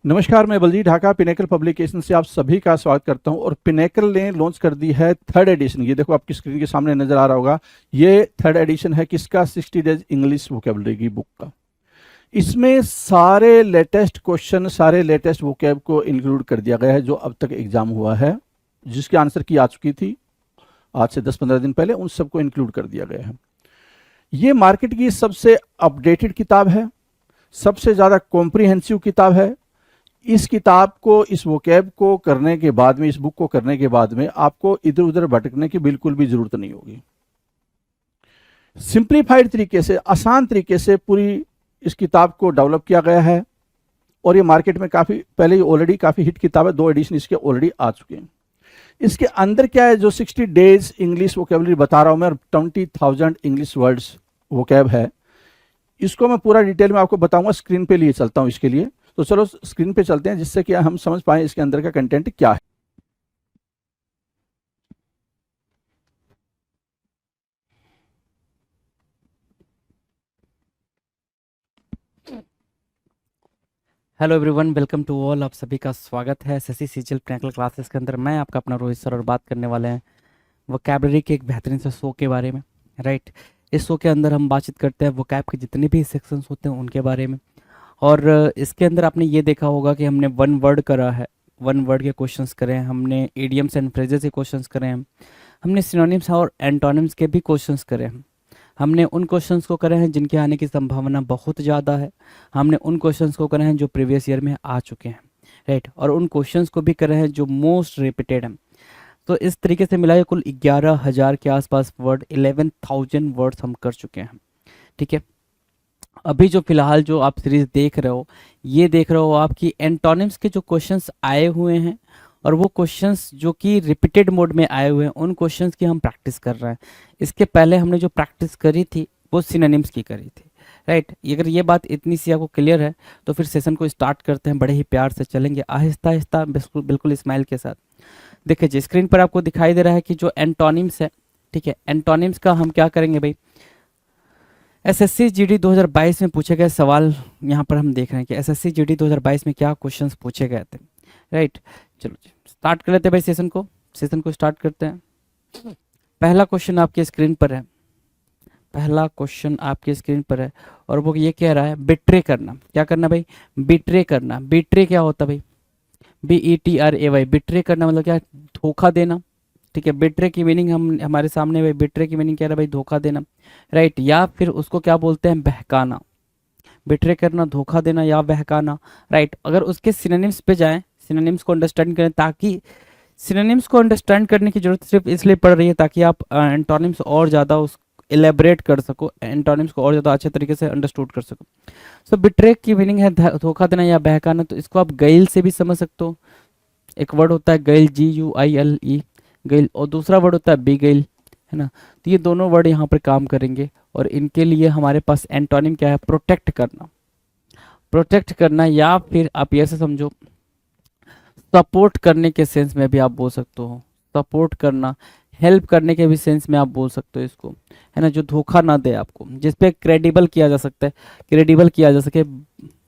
नमस्कार, मैं Baljeet Dhaka pinnacle publication से आप सभी का स्वागत करता हूं। और पिनेकल ने लॉन्च कर दी है थर्ड एडिशन। ये देखो आपकी स्क्रीन के सामने नजर आ रहा होगा। ये थर्ड एडिशन है किसका? 60 डेज इंग्लिश वोकेबलरी की बुक का। इसमें सारे लेटेस्ट क्वेश्चन, सारे लेटेस्ट वोकेब को इंक्लूड कर दिया गया है जो अब तक एग्जाम हुआ है, जिसकी आंसर की आ चुकी थी आज से 10-15 दिन पहले, उन सबको इंक्लूड कर दिया गया है। ये मार्केट की सबसे अपडेटेड किताब है, सबसे ज़्यादा कॉम्प्रिहेंसिव किताब है। इस किताब को, इस वोकैब को करने के बाद में, इस बुक को करने के बाद में आपको इधर उधर भटकने की बिल्कुल भी जरूरत नहीं होगी। सिंप्लीफाइड तरीके से, आसान तरीके से पूरी इस किताब को डेवलप किया गया है। और ये मार्केट में काफ़ी पहले ही ऑलरेडी काफ़ी हिट किताब है, 2 एडिशन इसके ऑलरेडी आ चुके हैं। इसके अंदर क्या है, जो 60 डेज इंग्लिश वोकेबलरी बता रहा हूं मैं, 20,000 इंग्लिश वर्ड्स वोकैब है, इसको मैं पूरा डिटेल में आपको बताऊंगा। स्क्रीन पे लिए चलता हूं इसके लिए, तो चलो स्क्रीन पे चलते हैं जिससे कि हम समझ पाए इसके अंदर का कंटेंट क्या है। Hello everyone, welcome to all. आप सभी का स्वागत है एसएससी सीजीएल प्रैक्टिकल क्लासेस के अंदर। मैं आपका अपना रोहित सर और बात करने वाले हैं वोकैबलरी के एक बेहतरीन से शो के बारे में। राइट, इस शो के अंदर हम बातचीत करते हैं वोकैब के जितने भी सेक्शंस होते हैं उनके बारे में। और इसके अंदर आपने ये देखा होगा कि हमने वन वर्ड करा है, वन वर्ड के क्वेश्चंस करे हैं, हमने इडियम्स एंड फ्रेजेस के क्वेश्चंस करे हैं, हमने सिनोनिम्स और एंटोनिम्स के भी क्वेश्चंस करे हैं। हमने उन क्वेश्चंस को करे हैं जिनके आने की संभावना बहुत ज़्यादा है। हमने उन क्वेश्चंस को करे हैं जो प्रीवियस ईयर में आ चुके हैं। राइट, और उन क्वेश्चंस को भी करे हैं जो मोस्ट रिपीटेड हैं। तो इस तरीके से मिलाए कुल 11,000 के आसपास वर्ड, 11,000 वर्ड्स हम कर चुके हैं। ठीक है, अभी जो फिलहाल जो आप सीरीज देख रहे हो, ये देख रहे हो आपकी एंटोनिम्स के जो क्वेश्चंस आए हुए हैं, और वो क्वेश्चंस जो कि रिपीटेड मोड में आए हुए हैं, उन क्वेश्चंस की हम प्रैक्टिस कर रहे हैं। इसके पहले हमने जो प्रैक्टिस करी थी वो सिनोनिम्स की करी थी। राइट, अगर ये बात इतनी सी आपको क्लियर है तो फिर सेशन को स्टार्ट करते हैं। बड़े ही प्यार से चलेंगे, आहिस्ता आहिस्ता, बिल्कुल बिल्कुल स्माइल के साथ। देखिए जी, स्क्रीन पर आपको दिखाई दे रहा है कि जो एंटोनिम्स है, ठीक है, एंटोनिम्स का हम क्या करेंगे भाई। एसएससी जीडी 2022 में पूछे गए सवाल यहाँ पर हम देख रहे हैं कि एसएससी जीडी 2022 में क्या क्वेश्चंस पूछे गए थे। राइट, चलो जी स्टार्ट कर लेते हैं भाई सेशन को स्टार्ट करते हैं। पहला क्वेश्चन आपके स्क्रीन पर है, पहला क्वेश्चन आपके स्क्रीन पर है, और वो ये कह रहा है बिट्रे करना। क्या करना भाई? बिट्रे करना। बिट्रे क्या होता है भाई? BETRAY। बिट्रे करना मतलब क्या? धोखा देना। ठीक है, बिट्रे की मीनिंग हम हमारे सामने भाई, बिट्रे की मीनिंग क्या है भाई? धोखा देना। राइट, या फिर उसको क्या बोलते हैं? बहकाना। बिट्रे करना, धोखा देना या बहकाना। राइट, अगर उसके सिनोनिम्स पे जाएं, सिनोनिम्स को अंडरस्टैंड करें, ताकि सिनोनिम्स को अंडरस्टैंड करने की जरूरत सिर्फ इसलिए पड़ रही है ताकि आप एंटोनिम्स और ज़्यादा उस एलेबरेट कर सको, एंटोनिम्स को और ज़्यादा अच्छे तरीके से अंडरस्टूड कर सको। सो बिट्रे की मीनिंग है धोखा देना या बहकाना। तो इसको आप गैल से भी समझ सकते हो। एक वर्ड होता है गैल, GUILE, गैल, और दूसरा वर्ड होता है बिगैल, है ना। तो ये दोनों वर्ड यहाँ पर काम करेंगे, और इनके लिए हमारे पास एंटोनिम क्या है? प्रोटेक्ट करना। प्रोटेक्ट करना, या फिर आप ये से समझो सपोर्ट करने के सेंस में भी आप बोल सकते हो। सपोर्ट करना, हेल्प करने के भी सेंस में आप बोल सकते हो इसको, है ना। जो धोखा ना दे आपको, जिसपे क्रेडिबल किया जा सकता है, क्रेडिबल किया जा सके,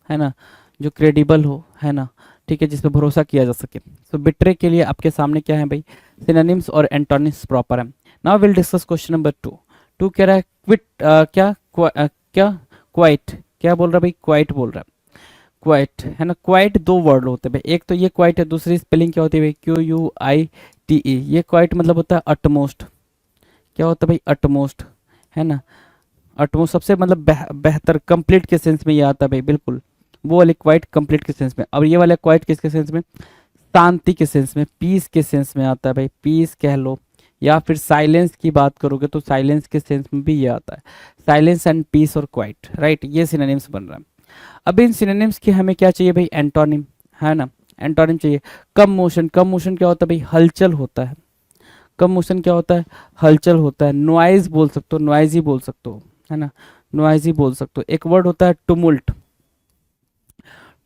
है ना, जो क्रेडिबल हो, है ना, ठीक है, जिसपे भरोसा किया जा सके। तो बिट्रे के लिए आपके सामने क्या है भाई? सिनोनिम्स और एंटोनिम्स प्रॉपर है। Now will discuss question number 2। Two कह रहा है क्विट, क्या क्वाइट, क्या बोल रहा है भाई? क्वाइट बोल रहा है। क्वाइट, है ना। क्वाइट दो वर्ड होते हैं भाई, एक तो ये क्वाइट है, दूसरी स्पेलिंग क्या होती है भाई? QUITE। ये क्वाइट मतलब होता है अटमोस्ट। क्या होता है भाई? अटमोस्ट, है ना। अटमोस्ट सबसे मतलब बेहतर, कंप्लीट के सेंस में ये आता है भाई, बिल्कुल वो वाले क्वाइट कंप्लीट के सेंस में। अब ये वाला क्वाइट किसके सेंस में? शांति के सेंस में, पीस के सेंस में आता है भाई, पीस कह लो। या फिर साइलेंस की बात करोगे तो साइलेंस के सेंस में भी ये आता है, साइलेंस एंड पीस और क्वाइट। राइट, ये सिनोनिम्स बन रहा है। अब इन सिनोनिम्स की हमें क्या चाहिए भाई? एंटोनिम, है ना। एंटोनिम चाहिए। कम मोशन, कम मोशन क्या होता है भाई? हलचल होता है। कम मोशन क्या होता है? हलचल होता है। नॉइज बोल सकते हो, नॉइजी बोल सकते हो, है ना, नॉइजी बोल सकते हो। एक वर्ड होता है टुमुल्ट।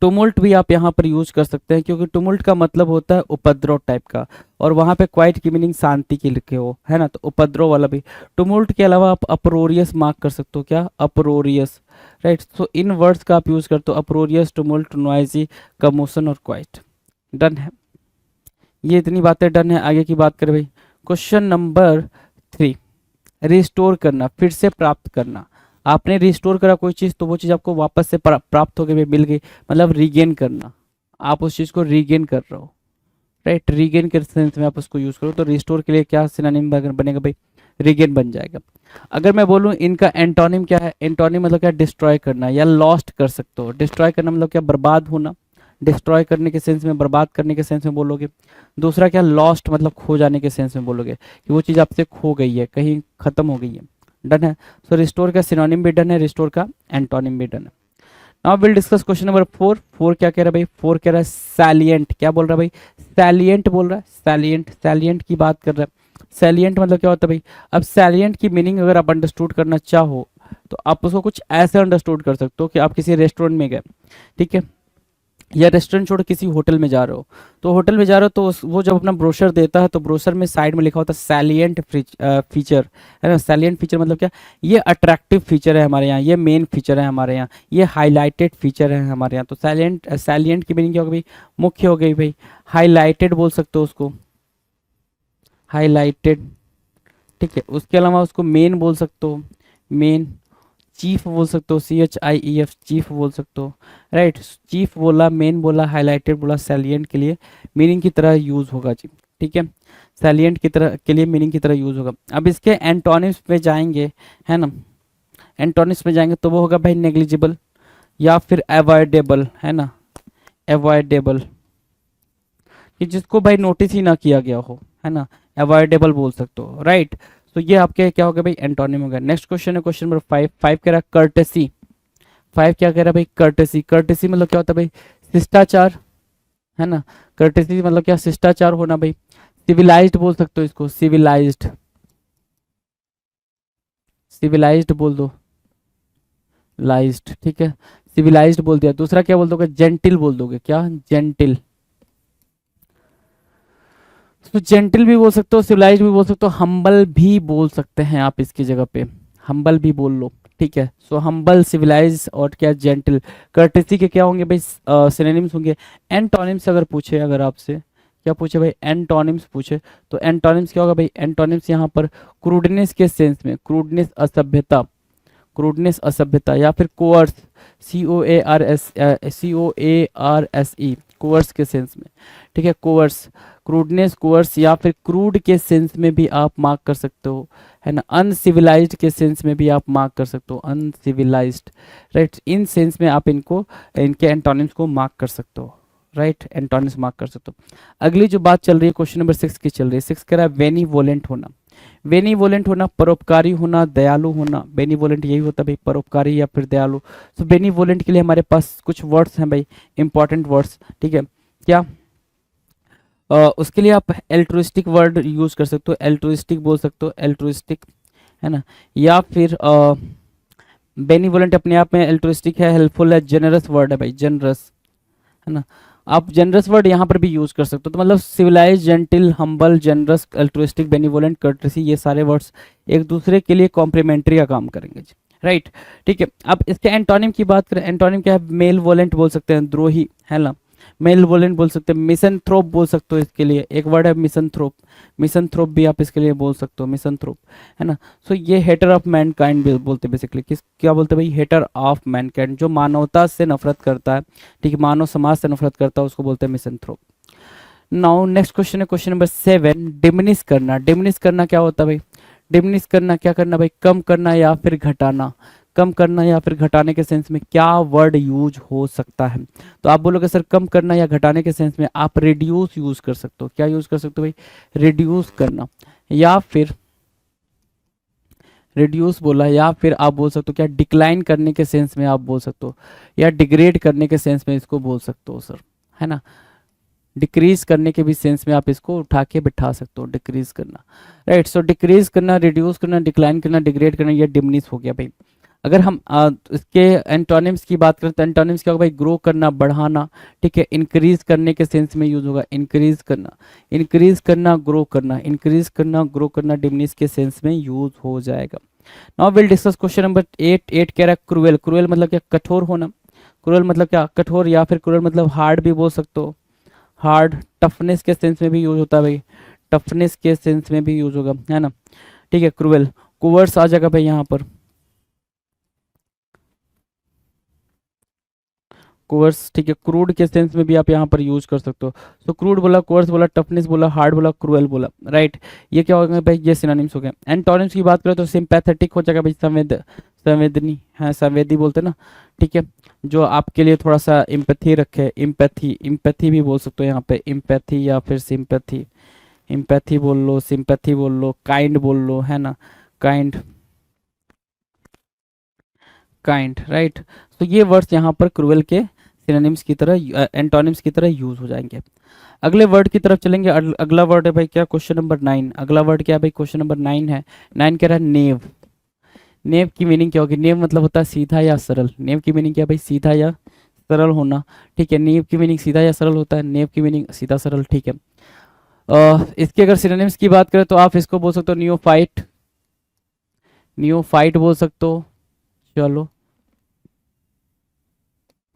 टुमुल्ट भी आप यहाँ पर यूज कर सकते हैं, क्योंकि टुमुल्ट का मतलब होता है उपद्रव टाइप का, और वहाँ पे क्वाइट की मीनिंग शांति की लिखे हो, है ना, तो उपद्रव वाला भी। टुमुल्ट के अलावा आप अप्रोरियस मार्क कर सकते हो, क्या, अप्रोरियस, राइट। सो इन वर्ड्स का आप यूज करते हो, अप्रोरियस, टुमुल्ट, नॉइजी, कमोशन और क्वाइट। डन है, ये इतनी बातें डन है। आगे की बात करें भाई, क्वेश्चन नंबर 3, रिस्टोर करना, फिर से प्राप्त करना। आपने रिस्टोर करा कोई चीज़, तो वो चीज़ आपको वापस से प्राप्त होकर भी मिल गई, मतलब रीगेन करना, आप उस चीज़ को रीगेन कर रहे हो, राइट। रीगेन के सेंस में आप उसको यूज़ करो, तो रिस्टोर के लिए क्या सिनोनिम बनेगा भाई, रीगेन बन जाएगा। अगर मैं बोलूँ इनका एंटोनिम क्या है, एंटोनिम मतलब क्या, डिस्ट्रॉय करना या लॉस्ट कर सकते हो। डिस्ट्रॉय करना मतलब क्या, बर्बाद होना, डिस्ट्रॉय करने के सेंस में, बर्बाद करने के सेंस में बोलोगे। दूसरा क्या, लॉस्ट मतलब खो जाने के सेंस में बोलोगे, कि वो चीज़ आपसे खो गई है, कहीं खत्म हो गई है। डन है। सो रिस्टोर का सिनोनिम भी डन है, रिस्टोर का एंटोनिम भी डन है। Now will discuss question number 4। 4 क्या कह रहा है भाई, 4 कह रहा है सैलिएंट। क्या बोल रहा है भाई, सैलिएंट बोल रहा है, सैलिएंट, सैलिएंट की बात कर रहा है। सैलिएंट मतलब क्या होता है भाई, अब सैलिएंट की मीनिंग अगर आप अंडरस्टूड करना चाहो, तो आप उसको कुछ ऐसे अंडरस्टूड कर सकते हो कि आप किसी रेस्टोरेंट में गए, ठीक है, या रेस्टोरेंट छोड़ किसी होटल में जा रहे हो, तो होटल में जा रहे हो तो वो जब अपना ब्रोशर देता है, तो ब्रोशर में साइड में लिखा होता है सैलिएंट फीचर, है ना। सैलिएंट फीचर मतलब क्या, ये अट्रैक्टिव फीचर है हमारे यहाँ, ये मेन फीचर है हमारे यहाँ, ये हाईलाइटेड फीचर है हमारे यहाँ। तो सैलिएंट की मीनिंग क्या होगी भाई, मुख्य हो गई भाई। हाईलाइटेड बोल सकते हो उसको, हाईलाइटेड, ठीक है। उसके अलावा उसको मेन बोल सकते हो, मेन। चीफ बोल सकते हो, CHIEF, चीफ बोल सकते हो, राइट। चीफ बोला, मेन बोला, हाईलाइटेड बोला, सैलिएंट के लिए मीनिंग की तरह यूज होगा जी, ठीक है। सैलिएंट की तरह के लिए मीनिंग की तरह यूज होगा। अब इसके एंटोनिम्स पे जाएंगे, है ना, एंटोनिम्स में जाएंगे तो वो होगा भाई नेग्लिजिबल या फिर अवॉइडेबल, है ना, अवॉइडेबल, कि जिसको भाई नोटिस ही ना किया गया हो, है ना, अवॉइडेबल बोल सकते हो, राइट। तो ये आपके क्या हो गया भाई, एंटोनिम हो गया। नेक्स्ट क्वेश्चन है क्वेश्चन नंबर 5। 5 कह रहा है कर्टेसी। 5 क्या कह रहा है भाई, कर्टेसी। कर्टेसी मतलब क्या होता है भाई, शिष्टाचार, है ना। कर्टेसी मतलब क्या, शिष्टाचार होना भाई। सिविलाइज्ड बोल सकते हो इसको, सिविलाइज्ड, सिविलाइज्ड बोल दो, लाइज्ड, ठीक है, सिविलाइज्ड बोल दिया। दूसरा क्या बोल दोगे, जेंटिल बोल दोगे, क्या, जेंटिल। तो जेंटिल भी बोल सकते हो, सिविलाइज भी बोल सकते हो, हम्बल भी बोल सकते हैं आप इसकी जगह पे, हम्बल भी बोल लो, ठीक है। सो हम्बल, सिविलाइज और क्या, जेंटिल। कर्टेसी के क्या होंगे भाई, सिनोनिम्स होंगे। एंटोनिम्स अगर पूछे, अगर आपसे क्या पूछे भाई, एंटोनिम्स पूछे, तो एंटोनिम्स क्या होगा भाई, एंटोनिम्स यहाँ पर क्रूडनेस के सेंस में, क्रूडनेस असभ्यता, क्रूडनेस असभ्यता, या फिर कोअर्स, COARSE, कोअर्स के सेंस में, ठीक है, कोअर्स, क्रूडनेस, कोअर्स, या फिर क्रूड के सेंस में भी आप मार्क कर सकते हो, है ना। अनसिविलाइज्ड के सेंस में भी आप मार्क कर सकते हो, अनसिविलाइज्ड, राइट। इन सेंस में आप इनको, इनके एंटोनिम्स को मार्क कर सकते हो, राइट, एंटोनिम्स मार्क कर सकते हो। अगली जो बात चल रही है क्वेश्चन नंबर 6 की चल रही है। 6 कह रहा है बेनीवोलेंट होना। बेनीवोलेंट होना, परोपकारी होना, दयालु होना। बेनीवोलेंट यही होता है भाई, परोपकारी या फिर दयालु। तो बेनीवोलेंट के लिए हमारे पास कुछ वर्ड्स हैं भाई, इंपॉर्टेंट वर्ड्स, ठीक है। क्या, उसके लिए आप एल्ट्रुइस्टिक वर्ड यूज कर सकते हो, एल्ट्रुइस्टिक बोल सकते हो, एल्ट्रुइस्टिक, है ना। या फिर बेनीवोलेंट अपने आप में एल्ट्रुइस्टिक है, हेल्पफुल है, जेनरस वर्ड है भाई, जेनरस, है ना। आप जेनरस वर्ड यहाँ पर भी यूज कर सकते हो। तो मतलब civilise, gentle, humble, generous, altruistic, benevolent, courtesy, ये सारे वर्ड्स एक दूसरे के लिए कॉम्प्लीमेंट्री का काम करेंगे, राइट, ठीक है। अब इसके एंटोनिम की बात करें, एंटोनिम क्या है, मेल वोलेंट बोल सकते हैं, द्रोही, है ना, मेल वोलेंट बोल सकते हैं, मिसनथ्रोप बोल सकते हो इसके लिए, एक वर्ड है मिसनथ्रोप, मिसनथ्रोप भी आप इसके लिए बोल सकते हो, मिसनथ्रोप, है ना। सो ये हेटर ऑफ मैनकाइंड भी बोलते हैं बेसिकली, किस, क्या बोलते हैं भाई, हेटर ऑफ मैनकाइंड, जो मानवता से नफरत करता है, ठीक है, मानव समाज से नफरत करता है, उसको बोलते हैं मिसनथ्रोप। नाउ नेक्स्ट क्वेश्चन है क्वेश्चन नंबर 7, डिमिनिश करना। डिमिनिश करना क्या होता है भाई, डिमिनिश करना क्या करना भाई, कम करना या फिर घटाना। कम करना या फिर घटाने के सेंस में क्या वर्ड यूज हो सकता है, तो आप बोलोगे सर कम करना या घटाने के सेंस में आप रिड्यूस यूज कर सकते हो। क्या यूज कर सकते हो भाई, रिड्यूस करना, या फिर रिड्यूस बोला, या फिर आप बोल सकते हो क्या, डिक्लाइन करने के सेंस में आप बोल सकते हो, या डिग्रेड करने के सेंस में इसको बोल सकते हो सर, है ना। डिक्रीज करने के भी सेंस में आप इसको उठा के बिठा सकते हो, डिक्रीज करना, राइट। सो डिक्रीज करना, रिड्यूस करना, डिक्लाइन करना, डिग्रेड करना, ये डिमिनिश हो गया भाई। अगर हम इसके एंटोनिम्स की बात करें तो एंटोनिम्स क्या होगा भाई, ग्रो करना, बढ़ाना, ठीक है, इंक्रीज करने के सेंस में यूज होगा, इंक्रीज करना, ग्रो करना, इंक्रीज करना, ग्रो करना, डिमिनिश के सेंस में यूज हो जाएगा। Now will discuss question number 8। 8 कह रहा है क्रूएल। क्रूएल मतलब क्या, कठोर होना। क्रूएल मतलब क्या, कठोर, या फिर क्रूएल मतलब हार्ड भी बोल सकते हो, हार्ड। टफनेस के सेंस में भी यूज होता है भाई, टफनेस के सेंस में भी यूज होगा, है ना, ठीक है। क्रूएल, कुवर्स आ जाएगा भाई यहाँ पर, कोर्स, ठीक है। क्रूड के सेंस में भी आप यहाँ पर यूज कर सकते हो। तो क्रूड बोला, कोर्स बोला, टफनेस बोला, हार्ड बोला, क्रूएल बोला, राइट। ये क्या हो गया भाई, ये सिनोनिम्स हो गए। एंटोनिम्स की बात करें तो सिंपैथेटिक हो जाएगा भाई, संवेदनी है, संवेदी बोलते हैं ना, ठीक है, जो आपके लिए थोड़ा सा इम्पैथी रखे, इम्पैथी भी बोल सकते हो यहाँ पे, इम्पैथी या फिर सिंपैथी, इम्पैथी बोल लो, सिंपैथी बोल लो, काइंड बोल लो, है ना, काइंड, राइट। तो ये वर्ड्स यहाँ पर क्रूएल के सिनोनिम्स की तरह, एंटोनिम्स की तरह यूज हो जाएंगे। अगले वर्ड की तरफ चलेंगे। अगला वर्ड है भाई क्या, क्वेश्चन नंबर 9। अगला वर्ड क्या है भाई, क्वेश्चन नंबर 9 है। 9 कह रहा है नेव। नेव की मीनिंग क्या होगी, नेव मतलब होता है सीधा या सरल। नेव की मीनिंग क्या है भाई, सीधा या सरल होना, ठीक है। नेव की मीनिंग सीधा या सरल होता है, नेव की मीनिंग सीधा सरल, ठीक है। इसके अगर सिनोनिम्स की बात करें तो आप इसको बोल सकते हो नियोफाइट, नियोफाइट बोल सकते हो, चलो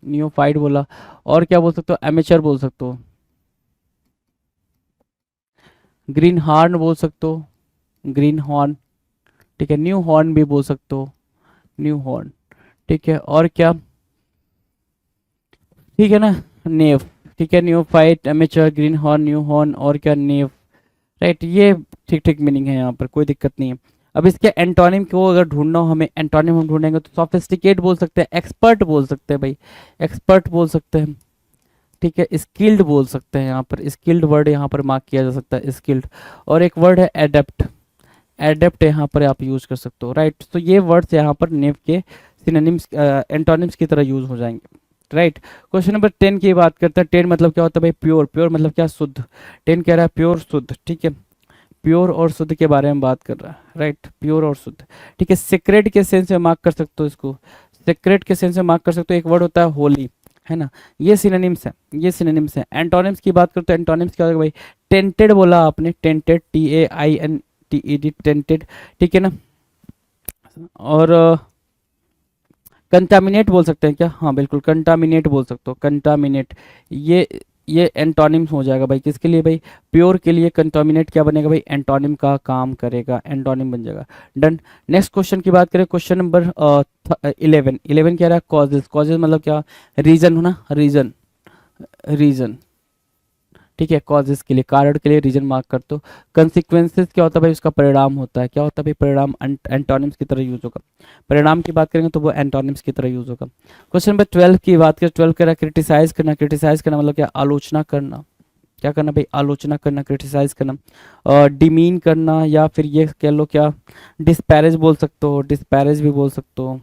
नियोफाइट बोला। और क्या बोल सकते हो, एमेचर बोल सकते हो, ग्रीन हॉर्न बोल सकते हो, ग्रीन हॉर्न, ठीक है। न्यू हॉर्न भी बोल सकते हो, न्यू हॉर्न, ठीक है। और क्या, ठीक है ना, नेव, ठीक है, new fight, amateur, green horn, new horn, और क्या, नेव, राइट। ये ठीक ठीक मीनिंग है यहाँ पर, कोई दिक्कत नहीं है। अब इसके एंटोनिम को अगर ढूंढना हो हमें, एंटोनिम हम ढूंढेंगे तो सोफिस्टिकेट बोल सकते हैं, एक्सपर्ट बोल सकते हैं भाई, एक्सपर्ट बोल सकते हैं, ठीक है। स्किल्ड बोल सकते हैं, यहाँ पर स्किल्ड वर्ड यहाँ पर मार्क किया जा सकता है, स्किल्ड। और एक वर्ड है एडेप्ट, एडेप्ट यहाँ पर आप यूज कर सकते हो, राइट। तो ये वर्ड्स यहाँ पर नेव के सिनोनिम्स, एंटोनिम्स की तरह यूज हो जाएंगे, राइट। क्वेश्चन नंबर 10 की बात करते हैं। 10 मतलब क्या होता है भाई, प्योर। प्योर मतलब क्या, शुद्ध। 10 कह रहा है प्योर, शुद्ध, ठीक है। प्योर और शुद्ध के बारे में बात कर रहा है, राइट, प्योर और शुद्ध, ठीक है। सीक्रेट के सेंस में मार्क कर सकते हो इसको, सीक्रेट के सेंस में मार्क कर सकते हो। एक वर्ड होता है होली, है ना, ये सिनोनिम्स है, ये सिनोनिम्स है। एंटोनिम्स की बात करते हैं, एंटोनिम्स क्या होगा भाई, टेंटेड बोला आपने, टेंटेड, TAINTED, टेंटेड, ठीक है ना। और कंटामिनेट बोल सकते हैं क्या, हाँ बिल्कुल, कंटामिनेट बोल सकते हो, कंटामिनेट। ये एंटोनिम्स हो जाएगा भाई, किसके लिए भाई, प्योर के लिए। कंटामिनेट क्या बनेगा भाई, एंटोनिम का काम करेगा, एंटोनिम बन जाएगा, डन। नेक्स्ट क्वेश्चन की बात करें, क्वेश्चन नंबर 11। 11 कह रहा है कॉजेज। कॉजेज मतलब क्या, रीजन हो ना, रीजन, रीजन, ठीक है। कॉजेज के लिए, कारण के लिए रीजन मार्क कर दो। कंसिक्वेंसेज क्या होता है भाई, उसका परिणाम होता है, क्या होता है भाई, परिणाम, एंटोनिम्स की तरह यूज होगा। परिणाम की बात करेंगे तो वो एंटोनिम्स की तरह यूज होगा। क्वेश्चन नंबर 12 की बात करें, 12 कह रहा है क्रिटिसाइज करना। क्रिटिसाइज करना मतलब क्या, आलोचना करना, क्या करना भाई, आलोचना करना, क्रिटिसाइज करना। और डिमीन करना, या फिर ये कह लो क्या, डिस्पैरेज बोल सकते हो, डिस्पैरेज भी बोल सकते हो,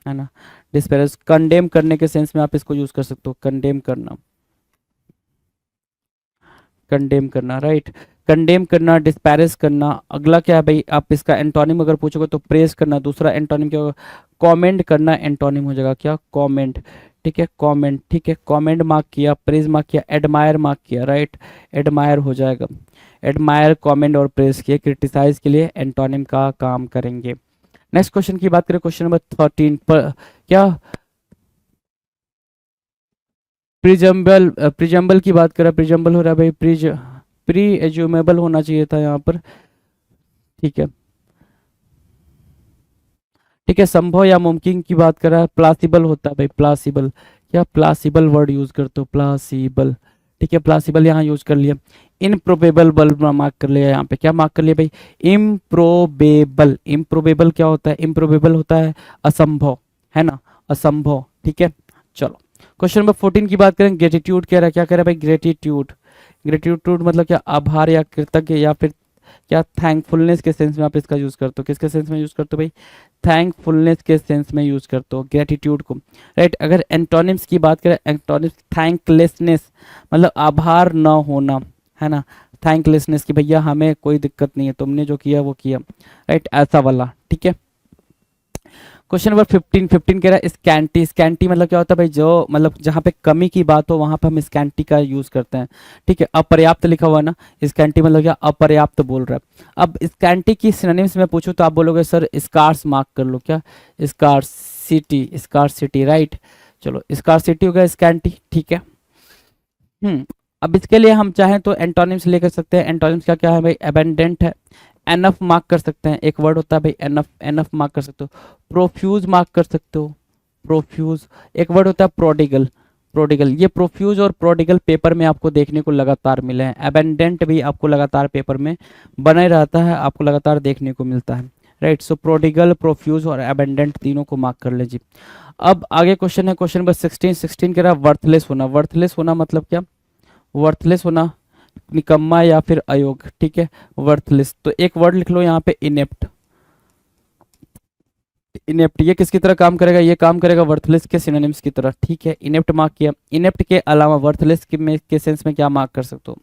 है ना, डिस्पैरेज। कंडेम करने के सेंस में आप इसको यूज कर सकते हो, कंडेम करना, कंडेम करना, राइट। कंडेम करना, डिस्पैरेज करना। अगला क्या है भाई, आप इसका एंटोनिम अगर पूछोगे तो प्रेज करना। दूसरा एंटोनिम क्या होगा, कमेंट करना, एंटोनिम हो जाएगा क्या, कमेंट, ठीक है, कमेंट, ठीक है। कमेंट मार्क किया, प्रेज मार्क किया, एडमायर मार्क किया, राइट, एडमायर हो जाएगा। एडमायर, कमेंट और प्रेज किए, क्रिटिसाइज के लिए एंटोनिम का काम करेंगे। नेक्स्ट क्वेश्चन की बात करें, क्वेश्चन नंबर 13 पर क्या, प्रिजम्बल, प्रिजम्बल की बात करें, प्रिजम्बल हो रहा है भाई, प्री एज्यूमेबल होना चाहिए था यहाँ पर, ठीक है, ठीक है। संभव या मुमकिन की बात कर रहा है, प्लासिबल होता है भाई, प्लासिबल, क्या, प्लासिबल वर्ड यूज करते हो, प्लासिबल, ठीक है, प्लासिबल यहाँ यूज कर लिया। इम्प्रोबेबल बल मार्क कर लिया, यहाँ पे क्या मार्क कर लिया भाई, इम्प्रोबेबल। इम्प्रोबेबल क्या होता है, इम्प्रोबेबल होता है असंभव, है ना, असंभव, ठीक है। चलो क्वेश्चन नंबर 14 की बात करें, ग्रेटिट्यूड कह रहा है, क्या कह रहा है भाई, ग्रेटिट्यूड। ग्रेटिट्यूड मतलब क्या, आभार या कृतज्ञ, या फिर क्या, थैंकफुलनेस के सेंस में आप इसका यूज करते हो, किसके सेंस में यूज करते हो भाई, थैंकफुलनेस के सेंस में यूज करते हो ग्रेटिट्यूड को, राइट। अगर एंटोनिम्स की बात करें, एंटोनिम्स, थैंकलेसनेस मतलब आभार न होना, है ना, थैंकलेसनेस की भैया हमें कोई दिक्कत नहीं है, तुमने जो किया वो किया, राइट, ऐसा वाला, ठीक है। क्वेश्चन नंबर 15 कह रहा है स्कैंटी। स्कैंटी मतलब क्या होता है भाई, जो मतलब जहाँ पे कमी की बात हो वहां पे हम स्कैंटी का यूज करते हैं। ठीक है, अपर्याप्त लिखा हुआ है ना, स्कैंटी मतलब क्या, अपर्याप्त बोल रहा है। अब स्कैंटी की सिनोनिम्स में पूछूं तो आप बोलोगे सर स्कार्स मार्क कर लो, क्या, स्कार्सिटी, स्कार्सिटी, राइट। चलो स्कार्सिटी हो गया स्कैंटी, ठीक है। अब इसके लिए हम चाहें तो एंटोनिम्स लेकर सकते हैं। एंटोनिम्स क्या क्या है भाई, एबेंडेंट है, एनफ मार्क कर सकते हैं, एक वर्ड होता है भाई एनफ, एनफ मार्क कर सकते हो। प्रोफ्यूज मार्क कर सकते हो, प्रोफ्यूज। एक वर्ड होता है प्रोडिगल, प्रोडिगल। ये प्रोफ्यूज और प्रोडिगल पेपर में आपको देखने को लगातार मिले हैं। एबेंडेंट भी आपको लगातार पेपर में बने रहता है, आपको लगातार देखने को मिलता है, राइट। सो प्रोडिगल, प्रोफ्यूज और एबेंडेंट तीनों को मार्क कर लीजिए। अब आगे क्वेश्चन है, क्वेश्चन नंबर 16 कह रहा है वर्थलेस होना। वर्थलेस होना मतलब क्या, वर्थलेस होना, निकम्मा या फिर अयोग्य, ठीक है, वर्थलेस। तो एक वर्ड लिख लो यहाँ पे इनेप्ट। इनेप्ट ये किसकी तरह काम करेगा, ये काम करेगा वर्थलेस के सिनोनिम्स की तरह, ठीक है। इनेप्ट मार्क किया। इनेप्ट के अलावा वर्थलेस के सेंस में क्या मार्क कर सकते हो,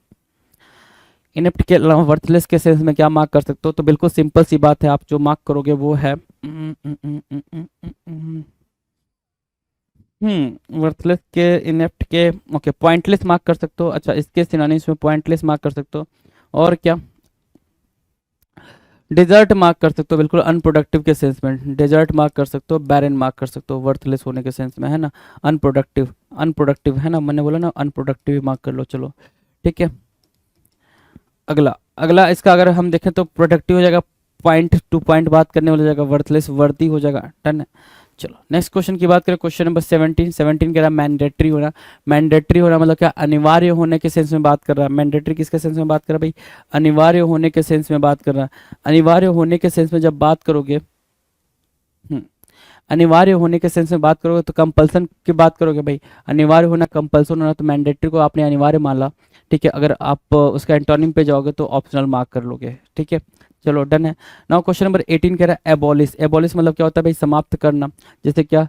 इनेप्ट के अलावा वर्थलेस के सेंस में क्या मार्क कर सकते हो, तो बिल्कुल सिंपल सी बात है, आप जो मार्क करोगे वो है वर्थलेस के, इनेप्ट के, ओके, पॉइंटलेस मार्क कर सकते हो। अच्छा, इसके सिनोनिम्स में पॉइंटलेस मार्क कर सकते हो, और क्या, डेजर्ट मार्क कर सकते हो, बिल्कुल अनप्रोडक्टिव के सेंस में डेजर्ट मार्क कर सकते हो, बैरन मार्क कर सकते हो वर्थलेस होने के सेंस में, है ना, अनप्रोडक्टिव, अनप्रोडक्टिव है ना, मैंने बोला ना अनप्रोडक्टिव मार्क कर लो, चलो ठीक है। अगला, अगला इसका अगर हम देखें तो प्रोडक्टिव हो जाएगा, पॉइंट टू पॉइंट बात करने वाला जाएगा, वर्थलेस वर्दी हो जाएगा, डन है। चलो नेक्स्ट क्वेश्चन की बात करें, क्वेश्चन नंबर 17 कह रहा है मैंडेटरी होना। मैंडेटरी होना मतलब क्या, अनिवार्य होने के सेंस में बात कर रहा है। मैंडेटरी किसके सेंस में बात कर रहा है भाई, अनिवार्य होने के सेंस में बात कर रहा है। अनिवार्य होने के सेंस में जब बात करोगे, अनिवार्य होने के सेंस में बात करोगे तो कंपल्सन की बात करोगे भाई, अनिवार्य होना, कंपल्सन होना, तो मैंडेटरी को आपने अनिवार्य माना, ठीक है। अगर आप उसका एंटोनिम पे जाओगे तो ऑप्शनल मार्क कर लोगे, ठीक है। चलो डन है। नाउ क्वेश्चन नंबर 18 कह रहा है एबॉलिश। एबॉलिश मतलब क्या होता है भाई, समाप्त करना। जैसे क्या,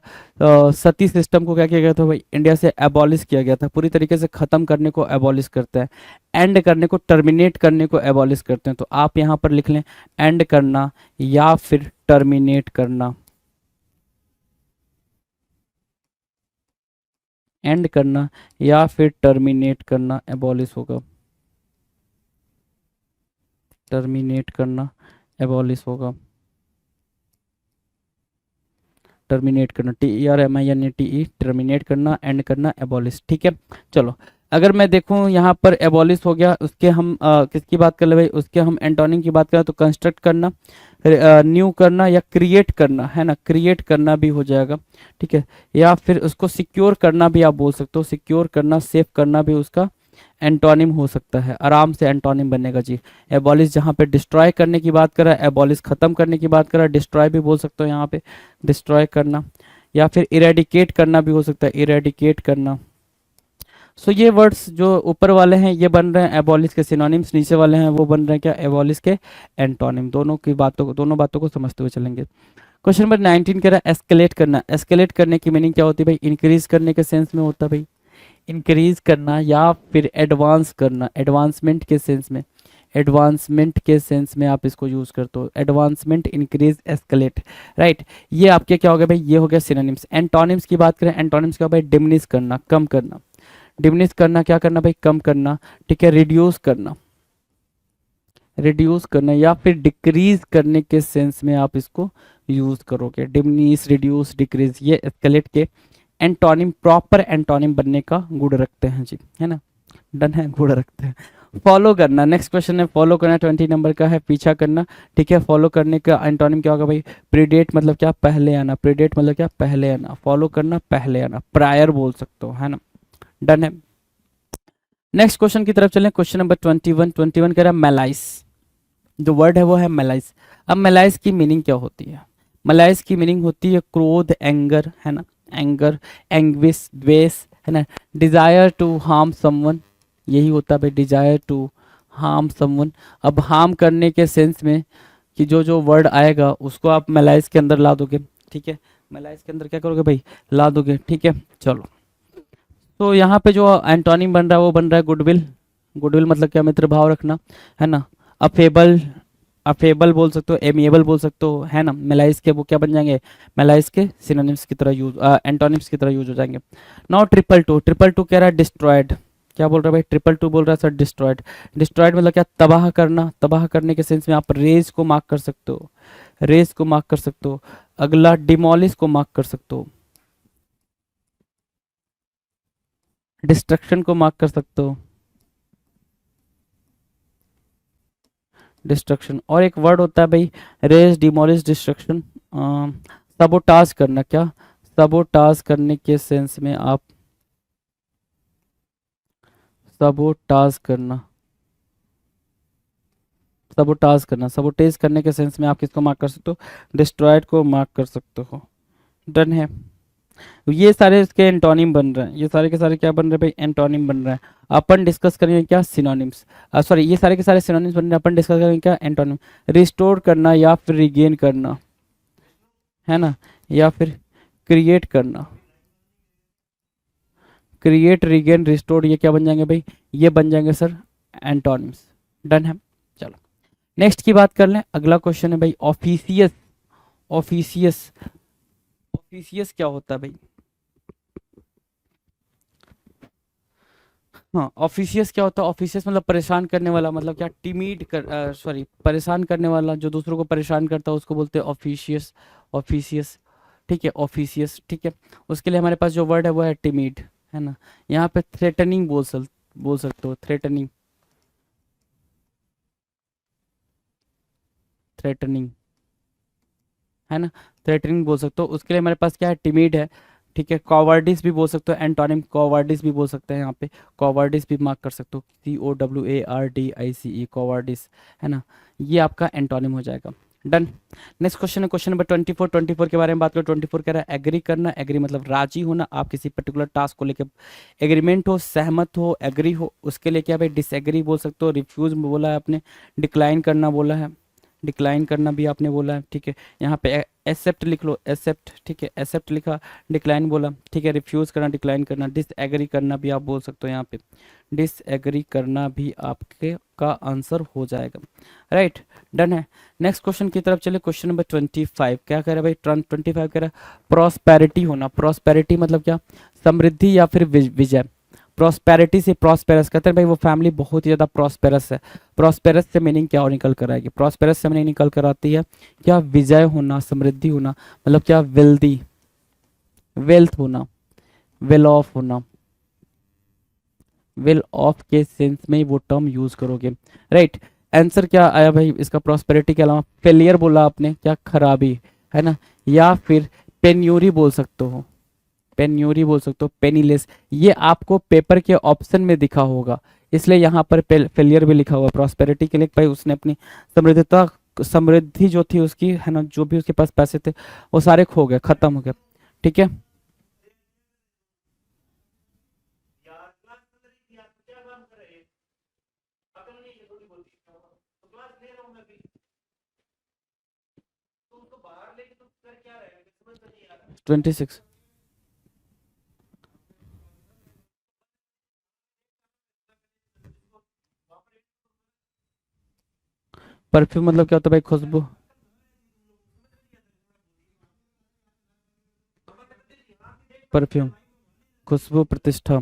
सती सिस्टम को क्या किया गया था भाई, इंडिया से एबॉलिश किया गया था, पूरी तरीके से खत्म करने को एबॉलिश करते हैं। एंड करने को, टर्मिनेट करने को एबॉलिश करते हैं। तो आप यहाँ पर लिख लें एंड करना या फिर टर्मिनेट करना, एंड करना या फिर टर्मिनेट करना एबॉलिश होगा, टर्मिनेट करना एबॉलिश होगा, टर्मिनेट करना, TERMINATE, टर्मिनेट करना, एंड करना, एबॉलिश, ठीक है। चलो अगर मैं देखूं यहाँ पर एबॉलिश हो गया, उसके हम किसकी बात कर ले भाई, उसके हम एंटोनिम की बात करें तो कंस्ट्रक्ट करना, न्यू करना या क्रिएट करना, है ना, क्रिएट करना भी हो जाएगा, ठीक है। या फिर उसको सिक्योर करना भी आप बोल सकते हो, सिक्योर करना, सेफ करना भी उसका एंटोनिम हो सकता है, आराम से एंटोनिम बनेगा जी। एबॉलिश जहाँ पे डिस्ट्रॉय करने की बात कर रहा है, एबॉलिश खत्म करने की बात कर रहा है, डिस्ट्रॉय भी बोल सकते हो यहाँ पे, डिस्ट्रॉय करना, या फिर इरेडिकेट करना भी हो सकता है, इरेडिकेट करना। सो ये वर्ड्स जो ऊपर वाले हैं ये बन रहे हैं एबॉलिश के सिनोनिम्स, नीचे वाले हैं वो बन रहे हैं क्या, एबॉलिश के एंटोनिम। दोनों बातों को समझते हुए चलेंगे। क्वेश्चन नंबर 19 कह रहा है एस्केलेट करना। एस्केलेट करने की मीनिंग क्या होती है भाई, इंक्रीज करने के सेंस में होता है भाई, इंक्रीज करना या फिर एडवांस करना, एडवांसमेंट के सेंस में, एडवांसमेंट के सेंस में आप इसको यूज करते हो, एडवांसमेंट, इंक्रीज, एस्केलेट, राइट। ये आपके क्या हो गया भाई, ये हो गया सिनोनिम्स। एंटोनिम्स की बात करें, एंटोनिम्स क्या भाई, डिमिनिश करना, कम करना, डिमिनिश करना क्या करना भाई, कम करना, ठीक है। रिड्यूस करना, रिड्यूस करना या फिर डिक्रीज करने के सेंस में आप इसको यूज करोगे, डिमिनिश, रिड्यूस, डिक्रीज, ये एस्केलेट के एंटोनिम, प्रॉपर एंटोनिम बनने का गुण रखते हैं जी, है ना, डन है, गुण रखते हैं। फॉलो करना, नेक्स्ट क्वेश्चन है फॉलो करना, 20 नंबर का है, पीछा करना, ठीक है। फॉलो करने का एंटोनिम क्या होगा भाई, प्रीडेट मतलब क्या, पहले आना, प्रीडेट मतलब क्या, पहले आना, फॉलो करना, पहले आना, प्रायर बोल सकते हो, है ना, डन है। नेक्स्ट क्वेश्चन की तरफ चलें, क्वेश्चन नंबर 21 कह रहा है मेलाइस। जो वर्ड है वो है मेलाइस। अब मेलाइस की मीनिंग क्या होती है, मेलाइस की मीनिंग होती है क्रोध, एंगर, है ना, एंगर, एंग्विश, द्वेष, है ना, डिजायर टू हार्म समवन, यही होता है भाई, डिजायर टू हार्म समवन। अब हार्म करने के सेंस में कि जो जो वर्ड आएगा उसको आप मेलाइस के अंदर ला दोगे, ठीक है, मेलाइस के अंदर क्या करोगे भाई, ला दोगे, ठीक है। चलो तो यहाँ पे जो एंटोनिम बन रहा है वो बन रहा है गुडविल। गुडविल मतलब क्या, मित्र भाव रखना, है ना। अफेबल, अफेबल बोल सकते हो, एमिएबल बोल सकते हो, है ना। मेलाइज के वो क्या बन जाएंगे, मेलाइज के सिनोनिम्स की तरह यूज, एंटोनिम्स की तरह यूज हो जाएंगे। नाउ ट्रिपल टू कह रहा है डिस्ट्रॉयड, क्या बोल रहा है भाई, ट्रिपल टू बोल रहा है सर डिस्ट्रॉयड। डिस्ट्रॉयड मतलब क्या, तबाह करना, तबाह करने के सेंस में आप रेज को मार्क कर सकते हो, रेज को मार्क कर सकते हो। अगला डिमोलिश को मार्क कर सकते हो, डिस्ट्रक्शन को मार्क कर सकते हो, डिस्ट्रक्शन। और एक वर्ड होता है भाई, रेज, डिमोलिश, डिस्ट्रक्शन। सबोटाज करना, क्या, सबोटाज करने के सेंस में आप, सबोटाज करना, सबोटाज करना, सबोटेज करने के सेंस में आप किसको मार्क कर सकते हो, डिस्ट्रॉयड को मार्क कर सकते हो। डन है। ये सारे इसके एंटोनिम बन रहे हैं, ये सारे के सारे क्या बन रहे हैं भाई, एंटोनिम बन रहे हैं। अपन डिस्कस करेंगे क्या, सिनोनिम्स, सॉरी ये सारे के सारे सिनोनिम्स बन रहे हैं, अपन डिस्कस करेंगे क्या, एंटोनिम। रिस्टोर करना या फिर रिगेन करना, है ना, या फिर क्रिएट करना, क्रिएट, रिगेन, रिस्टोर, ये क्या बन जाएंगे भाई, ये बन जाएंगे सर एंटोनिम्स। डन है। चलो नेक्स्ट की बात कर लें। अगला क्वेश्चन है भाई ऑफिसियस, ऑफिसियस, ऑफिसियस क्या होता है भाई। हाँ, ऑफिशियस क्या होता है, ऑफिशियस मतलब परेशान करने वाला, मतलब क्या, टिमिड कर, सॉरी परेशान करने वाला, जो दूसरों को परेशान करता है उसको बोलते हैं ऑफिशियस, ऑफिशियस, ठीक है, ऑफिशियस, ठीक है। उसके लिए हमारे पास जो वर्ड है वो है टिमिड, है ना। यहाँ पे थ्रेटनिंग बोल सकते हो, थ्रेटनिंग, थ्रेटनिंग, है ना, थ्रेटनिंग बोल सकते हो। उसके लिए हमारे पास क्या है, टिमिड है, ठीक है। कॉवर्डिस भी बोल सकते हो, एंटोनिम कॉवर्डिस भी बोल सकते हैं, यहाँ पे कॉवर्डिस भी मार्क कर सकते हो, COWARDICE, कॉवर्डिस, है ना, ये आपका एंटोनिम हो जाएगा। डन। नेक्स्ट क्वेश्चन है क्वेश्चन नंबर 24, 24 के बारे में बात करो। 24 कह रहा है एग्री करना, एग्री मतलब राजी होना, आप किसी पर्टिकुलर टास्क को लेकर एग्रीमेंट हो, सहमत हो, एग्री हो। उसके लिए क्या भाई, डिसएग्री बोल सकते हो, रिफ्यूज बोला है आपने, डिक्लाइन करना बोला है, डिक्लाइन करना भी आपने बोला है, ठीक है। यहाँ पे एक्सेप्ट लिख लो, एक्सेप्ट, ठीक है, एक्सेप्ट लिखा, डिक्लाइन बोला, ठीक है। रिफ्यूज करना, डिक्लाइन करना, डिसएग्री करना भी आप बोल सकते हो, यहाँ पे डिसएग्री करना भी आपके का आंसर हो जाएगा, राइट। डन है। नेक्स्ट क्वेश्चन की तरफ चले। क्वेश्चन नंबर 25 क्या कह रहा है भाई, 25 कह रहा है प्रॉस्पेरिटी होना। प्रॉस्पेरिटी मतलब क्या, समृद्धि या फिर विजय। प्रॉस्पेरिटी से प्रॉस्पेरस कहते हैं भाई, वो फैमिली बहुत ही ज़्यादा प्रॉस्पेरस है। प्रॉस्पेरस से मीनिंग क्या और निकल कर आएगी, प्रॉस्पेरस से मीनिंग निकल कर आती है क्या, विजय होना, समृद्धि होना, मतलब क्या, वेल्दी, वेल्थ होना, वेल ऑफ होना, वेल ऑफ के सेंस में ही वो टर्म यूज करोगे, राइट। आंसर क्या आया भाई इसका, प्रॉस्पेरिटी के अलावा फेलियर बोला आपने, क्या, खराबी, है ना, या फिर पेन्यूरी बोल सकते हो, पेन्यूरी बोल सकते हो, पेनीलेस। ये आपको पेपर के ऑप्शन में दिखा होगा, इसलिए यहाँ पर फेलियर भी लिखा हुआ। प्रॉस्पेरिटी के लिए भाई उसने अपनी समृद्धता, समृद्धि जो थी उसकी, है ना, जो भी उसके पास पैसे थे वो सारे खो गए, खत्म हो गए, ठीक है। ट्वेंटी सिक्स, परफ्यूम मतलब क्या होता है भाई, खुशबू, परफ्यूम, खुशबू, प्रतिष्ठा।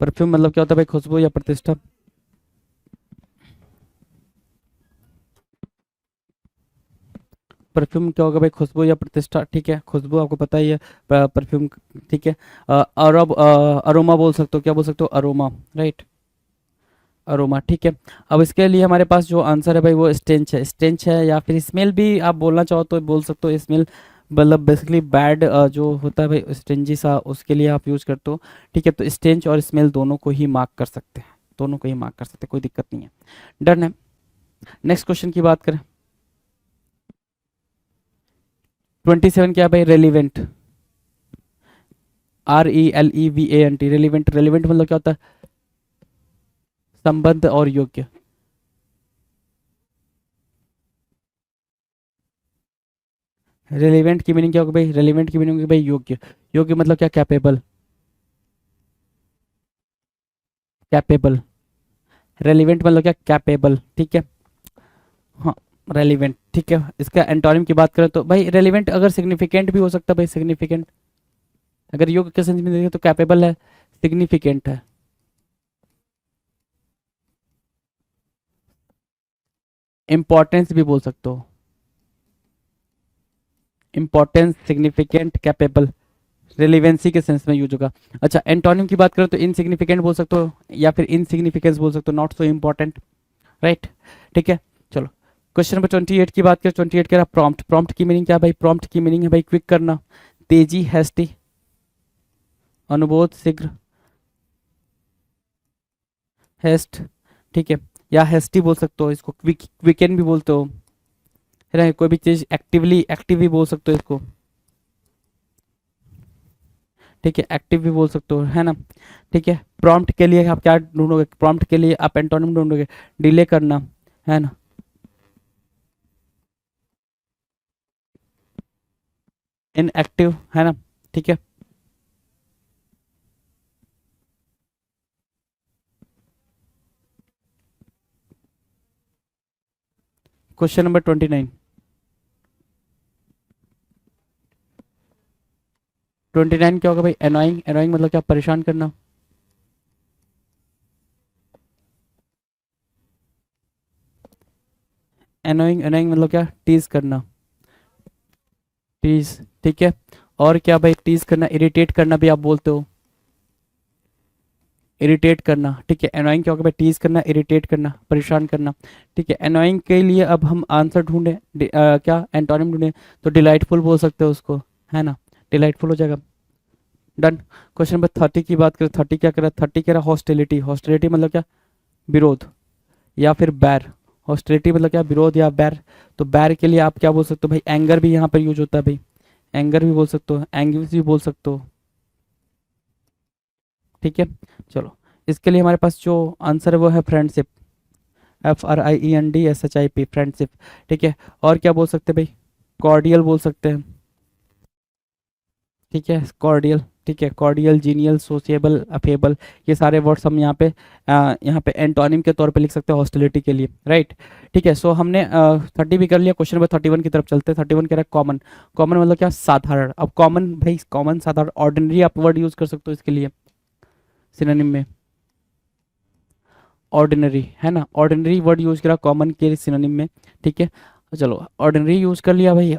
परफ्यूम मतलब क्या होता है भाई, खुशबू या प्रतिष्ठा। परफ्यूम क्या होगा भाई, खुशबू या प्रतिष्ठा, ठीक है। खुशबू आपको पता ही है, परफ्यूम, ठीक है। अरोमा बोल सकते हो, क्या बोल सकते हो, अरोमा, राइट, अरोमा, ठीक है। अब इसके लिए हमारे पास जो आंसर है भाई वो स्टेंच है, स्टेंच है, या फिर स्मेल भी आप बोलना चाहो तो बोल सकते हो, स्मेल मतलब बेसिकली बैड जो होता है भाई, स्टेंजी सा, उसके लिए आप यूज करते हो, ठीक है। तो स्टेंच और स्मेल दोनों को ही मार्क कर सकते हैं, दोनों को ही मार्क कर सकते हैं, कोई दिक्कत नहीं है। डन है। नेक्स्ट क्वेश्चन की बात करें। 27 क्या है भाई, रेलिवेंट, RELEVANT, रेलिवेंट, रेलिवेंट मतलब क्या होता है, संबद्ध और योग्य। रेलिवेंट की मीनिंग क्या होगी भाई, रेलिवेंट की मीनिंग होगी भाई योग्य, योग्य मतलब क्या, कैपेबल, कैपेबल, रेलिवेंट मतलब क्या, कैपेबल, ठीक है। हाँ, रेलिवेंट, ठीक है। इसका एंटोनिम की बात करें तो भाई रेलिवेंट अगर सिग्निफिकेंट भी हो सकता है भाई, सिग्निफिकेंट। अगर योग्य के सेंस में देखें तो कैपेबल है, सिग्निफिकेंट है। इंपॉर्टेंस भी बोल सकते हो, इंपॉर्टेंस, सिग्निफिकेंट, कैपेबल, रिलेवेंसी के सेंस में यूज होगा। अच्छा, एंटोनिम की बात करें तो इनसिग्निफिकेंट बोल सकते हो या फिर इनसिग्निफिकेंस बोल सकते हो, नॉट सो इंपॉर्टेंट, राइट, ठीक है। चलो क्वेश्चन नंबर 28 की बात करें। 28 कह रहा प्रॉम्प्ट। प्रॉम्प्ट की मीनिंग क्या है भाई? प्रॉम्प्ट की मीनिंग है भाई क्विक करना, तेजी, हैस्टी, अनुबोध, शीघ्र, हेस्ट, ठीक है। या हेस्टी बोल सकते हो इसको, क्विकन भी बोलते हो, है ना। कोई भी चीज एक्टिवली, एक्टिव भी बोल सकते हो इसको, ठीक है। एक्टिव भी बोल सकते हो, है ना, ठीक है। प्रॉम्प्ट के लिए आप क्या ढूंढोगे? प्रॉम्प्ट के लिए आप एंटोनिम ढूंढोगे, डिले करना, है ना, इनएक्टिव, है ना, ठीक है। Question number 29। 29 क्या होगा भाई? एनोइंग। एनोइंग मतलब क्या? परेशान करना। एनोइंग, एनोइंग मतलब क्या? टीज करना, टीज, ठीक है। और क्या भाई? टीज करना, इरिटेट करना भी आप बोलते हो, इरिटेट करना, ठीक है। एनोइंग क्या होगा भाई? टीज करना, इरिटेट करना, परेशान करना, ठीक है। एनोइंग के लिए अब हम आंसर ढूंढे, क्या एंटोनिम ढूंढे, तो डिलाइटफुल बोल सकते हो उसको, है ना, डिलाइटफुल हो जाएगा। डन। क्वेश्चन नंबर 30 की बात करें। 30 क्या कह रहा है? 30 कह रहा है हॉस्टिलिटी। हॉस्टिलिटी मतलब क्या? विरोध या फिर बैर। हॉस्टिलिटी मतलब क्या? विरोध या बैर। तो बैर के लिए आप क्या बोल सकते हो भाई? एंगर भी यहाँ पर यूज होता है भाई, एंगर भी बोल सकते हो, एंग्विश भी बोल सकते हो, ठीक है। चलो, इसके लिए हमारे पास जो आंसर है वो है फ्रेंडशिप, FRIENDSHIP, फ्रेंडशिप, ठीक है। और क्या बोल सकते हैं भाई? कॉर्डियल बोल सकते हैं, ठीक है, कॉर्डियल, ठीक है। कॉर्डियल, जीनियल, सोशिएबल, अफेबल, ये सारे वर्ड्स हम यहाँ पे एंटोनिम के तौर पे लिख सकते हैं हॉस्टिलिटी के लिए, राइट, ठीक है। सो हमने 30 भी कर लिया। क्वेश्चन नंबर 31 की तरफ चलते हैं। 31 कह रहा है कॉमन। कॉमन मतलब क्या? साधारण। अब कॉमन भाई, कॉमन, साधारण, ऑर्डिनरी आप वर्ड यूज कर सकते हो इसके लिए सिनोनिम में, ऑर्डिनरी, है ना, ऑर्डिनरी वर्ड यूज करा कॉमन के सिनोनिम में, ठीक है। चलो, ऑर्डिनरी यूज कर लिया भाई।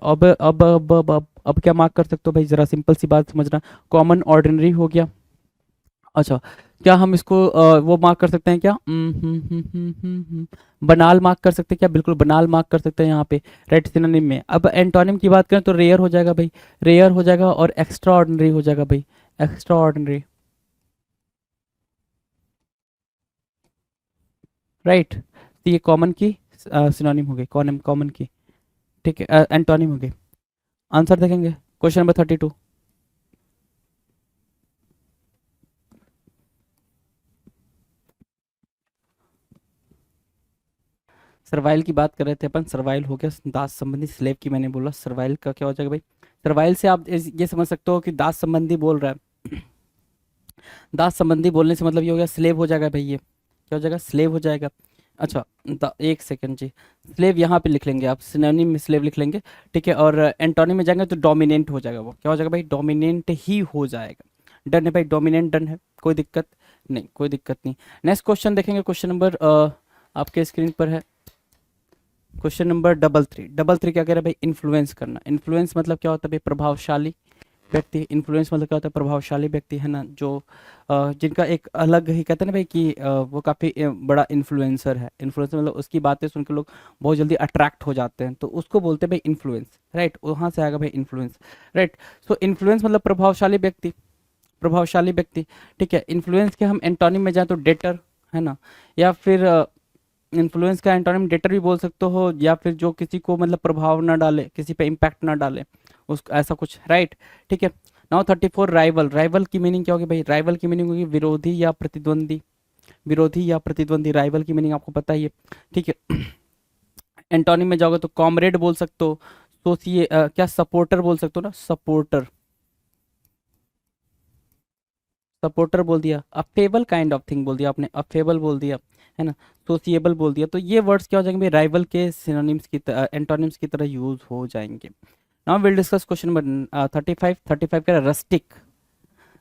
अब क्या मार्क कर सकते हो भाई? जरा सिंपल सी बात समझना, कॉमन ऑर्डिनरी हो गया। अच्छा, क्या हम इसको वो मार्क कर सकते हैं क्या? बनाल मार्क कर सकते हैं क्या? बिल्कुल बनाल मार्क कर सकते हैं यहाँ पे, राइट, सिनोनिम में। अब एंटोनिम की बात करें तो रेयर हो जाएगा भाई, रेयर हो जाएगा, और एक्स्ट्रा ऑर्डिनरी हो जाएगा भाई, एक्स्ट्रा ऑर्डिनरी, राइट। तो ये कॉमन की सिनोनिम हो गई, कॉमन, कॉमन की, ठीक है, एंटोनिम हो गई। आंसर देखेंगे क्वेश्चन नंबर 32। सर्वाइल की बात कर रहे थे अपन, सर्वाइल हो गया। दास संबंधी, स्लेव की मैंने बोला, सर्वाइल का क्या हो जाएगा भाई? सर्वाइल से आप ये समझ सकते हो कि दास संबंधी बोल रहा है। दास संबंधी बोलने से मतलब ये हो गया स्लेव हो जाएगा भाई, ये क्या हो जाएगा? स्लेव हो जाएगा। अच्छा, एक सेकंड जी, स्लेव यहाँ पे लिख लेंगे आप, सिनोनिम में स्लेव लिख लेंगे, ठीक है। और एंटोनिम में जाएंगे तो डोमिनेंट हो जाएगा, वो क्या हो जाएगा भाई? डोमिनेंट ही हो जाएगा। डन है भाई, डोमिनेंट डन है, कोई दिक्कत नहीं, कोई दिक्कत नहीं। नेक्स्ट क्वेश्चन देखेंगे। क्वेश्चन नंबर आपके स्क्रीन पर है, क्वेश्चन नंबर 33। 33 क्या कह रहा है भाई? इन्फ्लुएंस करना। इन्फ्लुएंस मतलब क्या होता है भाई? प्रभावशाली व्यक्ति। इन्फ्लुएंस मतलब क्या होता है? प्रभावशाली व्यक्ति, है ना, जो जिनका एक अलग ही कहते हैं ना भाई कि वो काफ़ी बड़ा इन्फ्लुएंसर है। इन्फ्लुएंसर मतलब उसकी बातें सुन के लोग बहुत जल्दी अट्रैक्ट हो जाते हैं, तो उसको बोलते हैं भाई इन्फ्लुएंस, राइट, वहाँ से आएगा भाई इन्फ्लुएंस, राइट। सो इन्फ्लुएंस मतलब प्रभावशाली व्यक्ति, प्रभावशाली व्यक्ति, ठीक है। इन्फ्लुएंस के हम एंटोनिम में जाए तो डेटर, है ना, या फिर इन्फ्लुएंस का एंटोनिम डेटर भी बोल सकते हो, या फिर जो किसी को मतलब प्रभाव ना डाले, किसी पे इम्पैक्ट ना डाले, उस ऐसा कुछ, राइट, ठीक है। Now 34, rival. राइवल की मीनिंग क्या होगी भाई? राइवल की मीनिंग होगी विरोधी या प्रतिद्वंदी, विरोधी या प्रतिद्वंदी, राइवल की मीनिंग आपको पता ही है, ठीक है। एंटोनिम में जाओगे तो कॉमरेड बोल सकते हो, सोचिए क्या, सपोर्टर बोल सकते हो ना, सपोर्टर, सपोर्टर बोल दिया। अफेबल काइंड ऑफ थिंग बोल दिया आपने, अफेबल बोल दिया, है ना, सोसिएबल बोल दिया, तो ये वर्ड्स क्या हो जाएंगे भाई, राइवल के सिनोनिम्स की एंटोनिम्स की तरह यूज हो जाएंगे। Now will discuss question number 35। 35 कह रहा है रस्टिक।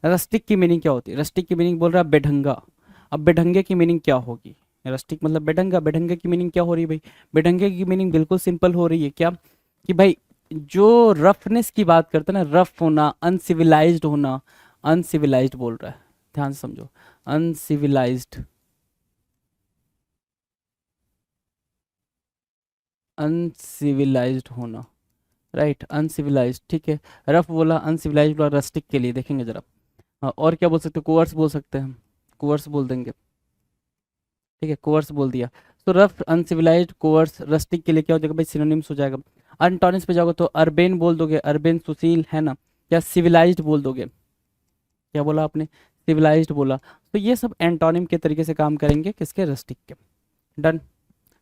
रस्टिक की मीनिंग क्या होती है? रस्टिक की मीनिंग बोल रहा है बेढंगा। अब बेढंगे की मीनिंग क्या होगी? रस्टिक मतलब बेढंगा, बेढंगे की मीनिंग क्या हो रही है भाई? बेढंगे की मीनिंग बिल्कुल सिंपल हो रही है, क्या कि भाई जो रफनेस की बात करते हैं ना, रफ होना, अनसिविलाइज्ड होना, अनसिविलाइज्ड बोल रहा है, ध्यान से समझो, अनसिविलाइज्ड, अनसिविलाइज्ड होना, राइट, अनसिविलाइज्ड, ठीक है। रफ बोला, अनसिविलाइज्ड बोला, रस्टिक के लिए देखेंगे जरा। हाँ, और क्या बोल सकते हैं? कोअर्स बोल सकते हैं हम, कोअर्स बोल देंगे, ठीक है, कोअर्स बोल दिया। तो रफ, अनसिविलाइज्ड, कोअर्स, रस्टिक के लिए क्या हो जाएगा भाई, सिनोनिम्स हो जाएगा। अनटोनिम्स पे जाओगे तो अर्बेन बोल दोगे, अर्बेन सुशील, है ना, या सिविलाइज्ड बोल दोगे, क्या बोला आपने, सिविलाइज्ड बोला। तो ये सब एंटोनिम के तरीके से काम करेंगे, किसके, रस्टिक के। डन।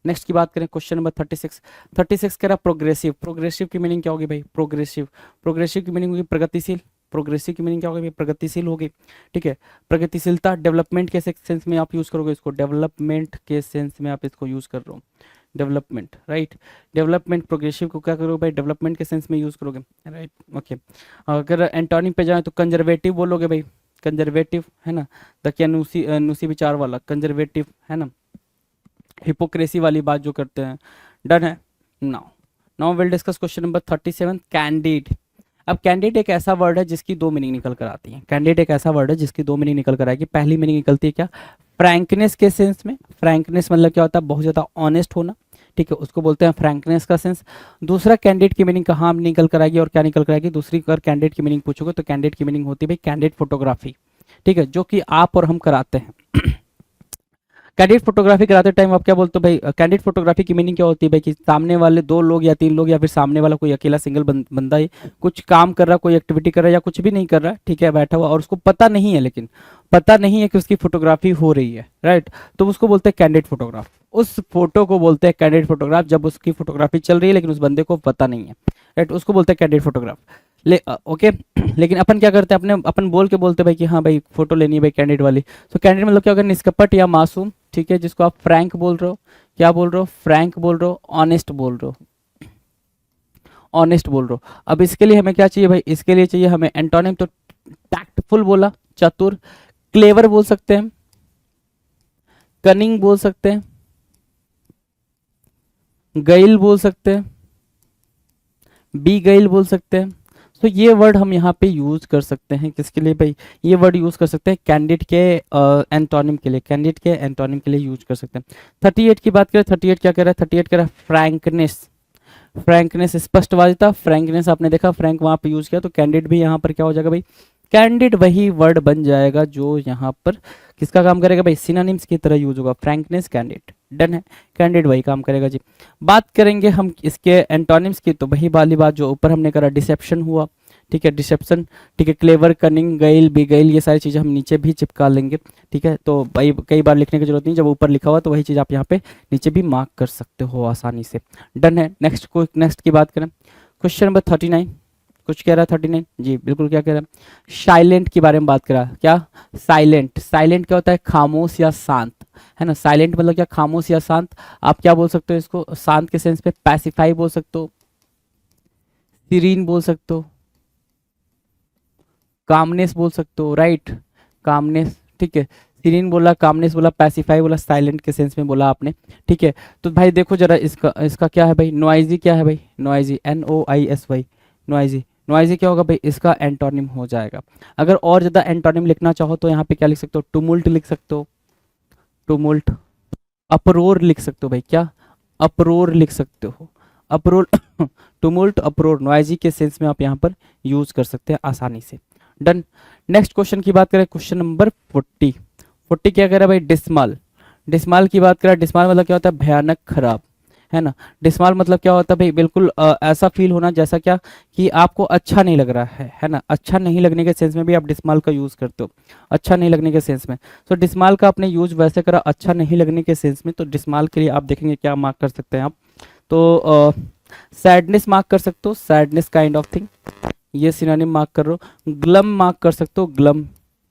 नेक्स्ट की बात करें, क्वेश्चन नंबर 36। 36 कह रहा प्रोग्रेसिव। प्रोग्रेसिव की मीनिंग क्या होगी भाई, प्रोग्रेसिव, प्रोग्रेसिव की मीनिंग होगी प्रगतिशील। प्रोग्रेसिव की मीनिंग क्या होगी भाई, प्रगतिशील होगी, ठीक है। प्रगतिशीलता, डेवलपमेंट के सेंस में आप यूज करोगे इसको, डेवलपमेंट के सेंस में आप इसको यूज कर रहे हो, डेवलपमेंट, राइट। डेवलपमेंट, प्रोग्रेसिव को क्या करोगे भाई, डेवलपमेंट के सेंस में यूज करोगे, राइट, ओके। अगर एंटोनिम पे जाए तो कंजर्वेटिव बोलोगे भाई, कंजर्वेटिव, है ना, दकियानूसी नुसी विचार वाला कंजर्वेटिव, है ना, हिपोक्रेसी वाली बात जो करते हैं। डन है। Now now will discuss question number 37, candid. अब कैंडिड एक ऐसा वर्ड है जिसकी दो मीनिंग निकल कर आती है। कैंडिड एक ऐसा वर्ड है जिसकी दो मीनिंग निकल कर आएगी। पहली मीनिंग निकलती है क्या, फ्रैंकनेस के सेंस में। फ्रैंकनेस मतलब क्या होता है, बहुत ज़्यादा ऑनेस्ट होना, ठीक है, उसको बोलते हैं फ्रैंकनेस का सेंस। दूसरा कैंडिड की मीनिंग कहाँ निकल कर आएगी और क्या निकल कर आएगी? दूसरी अगर कैंडिड की मीनिंग पूछोगे तो कैंडिड की मीनिंग होती है भाई कैंडिड फोटोग्राफी, ठीक है, जो कि आप और हम कराते हैं। कैंडिड फोटोग्राफी कराते टाइम आप क्या बोलते हो भाई? कैंडिड फोटोग्राफी की मीनिंग क्या होती है भाई, कि सामने वाले दो लोग या तीन लोग या फिर सामने वाला कोई अकेला सिंगल बंदा ही कुछ काम कर रहा, कोई एक्टिविटी कर रहा है या कुछ भी नहीं कर रहा, ठीक है, बैठा हुआ, और उसको पता नहीं है, लेकिन पता नहीं है कि उसकी फोटोग्राफी हो रही है, राइट, तो उसको बोलते हैं कैंडिड फोटोग्राफ। उस फोटो को बोलते हैं कैंडिड फोटोग्राफ, जब उसकी फोटोग्राफी चल रही है लेकिन उस बंदे को पता नहीं है, राइट, उसको बोलते हैं कैंडिड फोटोग्राफ। ओके। लेकिन अपन क्या करते हैं, अपने अपन बोल के बोलते हैं भाई कि हाँ भाई फोटो लेनी है भाई कैंडिड वाली। तो कैंडिड मतलब क्या होगा, निष्कपट या मासूम, ठीक है, जिसको आप फ्रैंक बोल रहे हो, क्या बोल रहे हो, फ्रैंक बोल रहे हो, ऑनेस्ट बोल रहे हो, ऑनेस्ट बोल रहे हो। अब इसके लिए हमें क्या चाहिए भाई, इसके लिए चाहिए हमें एंटोनिम, तो टैक्टफुल बोला, चतुर, क्लेवर बोल सकते हैं, कनिंग बोल सकते हैं, गैल बोल सकते हैं, बी गैल बोल सकते हैं। तो ये वर्ड हम यहाँ पे यूज कर सकते हैं, किसके लिए भाई, ये वर्ड यूज कर सकते हैं कैंडिड के एंटोनिम के लिए, कैंडिड के एंटोनिम के लिए यूज कर सकते हैं। 38 की बात करें, 38 क्या कह रहा है, 38 कह रहा है फ्रैंकनेस। फ्रैंकनेस स्पष्टवादिता, फ्रैंकनेस आपने देखा फ्रैंक वहां पे यूज किया, तो कैंडिड भी यहाँ पर क्या हो जाएगा भाई, कैंडिड वही वर्ड बन जाएगा जो यहाँ पर किसका काम करेगा भाई, सिनोनिम्स की तरह यूज होगा, फ्रैंकनेस, कैंडिड। डन है, कैंडिड वही काम करेगा जी। बात करेंगे हम इसके एंटोनिम्स की, तो वही वाली बात जो ऊपर हमने करा, डिसेप्शन हुआ, ठीक है, डिसेप्शन, ठीक है, क्लेवर, कनिंग, गैल, बिगैल, ये सारी चीज़ें हम नीचे भी चिपका लेंगे, ठीक है। तो भाई कई बार लिखने की जरूरत नहीं, जब ऊपर लिखा हुआ तो वही चीज़ आप यहाँ पे नीचे भी मार्क कर सकते हो आसानी से। डन है। नेक्स्ट की बात करें, क्वेश्चन नंबर 39, कुछ कह रहा है 39 जी, बिल्कुल, क्या कह रहा है, साइलेंट के बारे में बात करा, क्या, साइलेंट। साइलेंट क्या होता है, खामोश या शांत, है ना, साइलेंट मतलब क्या, खामोश या शांत। आप क्या बोल सकते हो इसको, शांत के सेंस पे पैसिफाई बोल सकते हो, सीरीन बोल सकते हो, कामनेस बोल सकते हो, राइट, कामनेस, ठीक है, सीरीन बोला, कामनेस बोला, पैसिफाई बोला, साइलेंट के सेंस में बोला आपने, ठीक है। तो भाई देखो जरा, इसका इसका क्या है भाई, नॉइजी क्या है भाई, नॉइजी, NOISY, नॉइजी। नॉइजी क्या होगा भाई, इसका एंटोनिम हो जाएगा। अगर और ज़्यादा एंटोनिम लिखना चाहो तो यहाँ पे क्या लिख सकते हो, टुमुल्ट लिख सकते हो, टुमुल्ट, अपरोर लिख सकते हो भाई, क्या, अपरोर लिख सकते हो, अपरोर, टुमुल्ट, अपरोर, नॉइजी के सेंस में आप यहाँ पर यूज कर सकते हैं आसानी से। डन। नेक्स्ट क्वेश्चन की बात करें, क्वेश्चन नंबर 40। 40 क्या कह रहा है भाई, डिस्माल। डिस्माल की बात करें, डिस्माल मतलब क्या होता है, भयानक, खराब, है ना। डिस्माल मतलब क्या होता है भाई, बिल्कुल ऐसा फील होना जैसा क्या कि आपको अच्छा नहीं लग रहा है ना, अच्छा नहीं लगने के सेंस में भी आप डिस्माल का यूज करते हो, अच्छा नहीं लगने के सेंस में। तो डिस्माल का आपने यूज वैसे करा अच्छा नहीं लगने के सेंस में, तो डिस्माल के लिए आप देखेंगे क्या मार्क कर सकते हैं आप, तो सैडनेस मार्क कर सकते हो, सैडनेस काइंड ऑफ थिंग, ये सिनोनिम मार्क कर रहे हो। ग्लम मार्क कर सकते हो, ग्लम,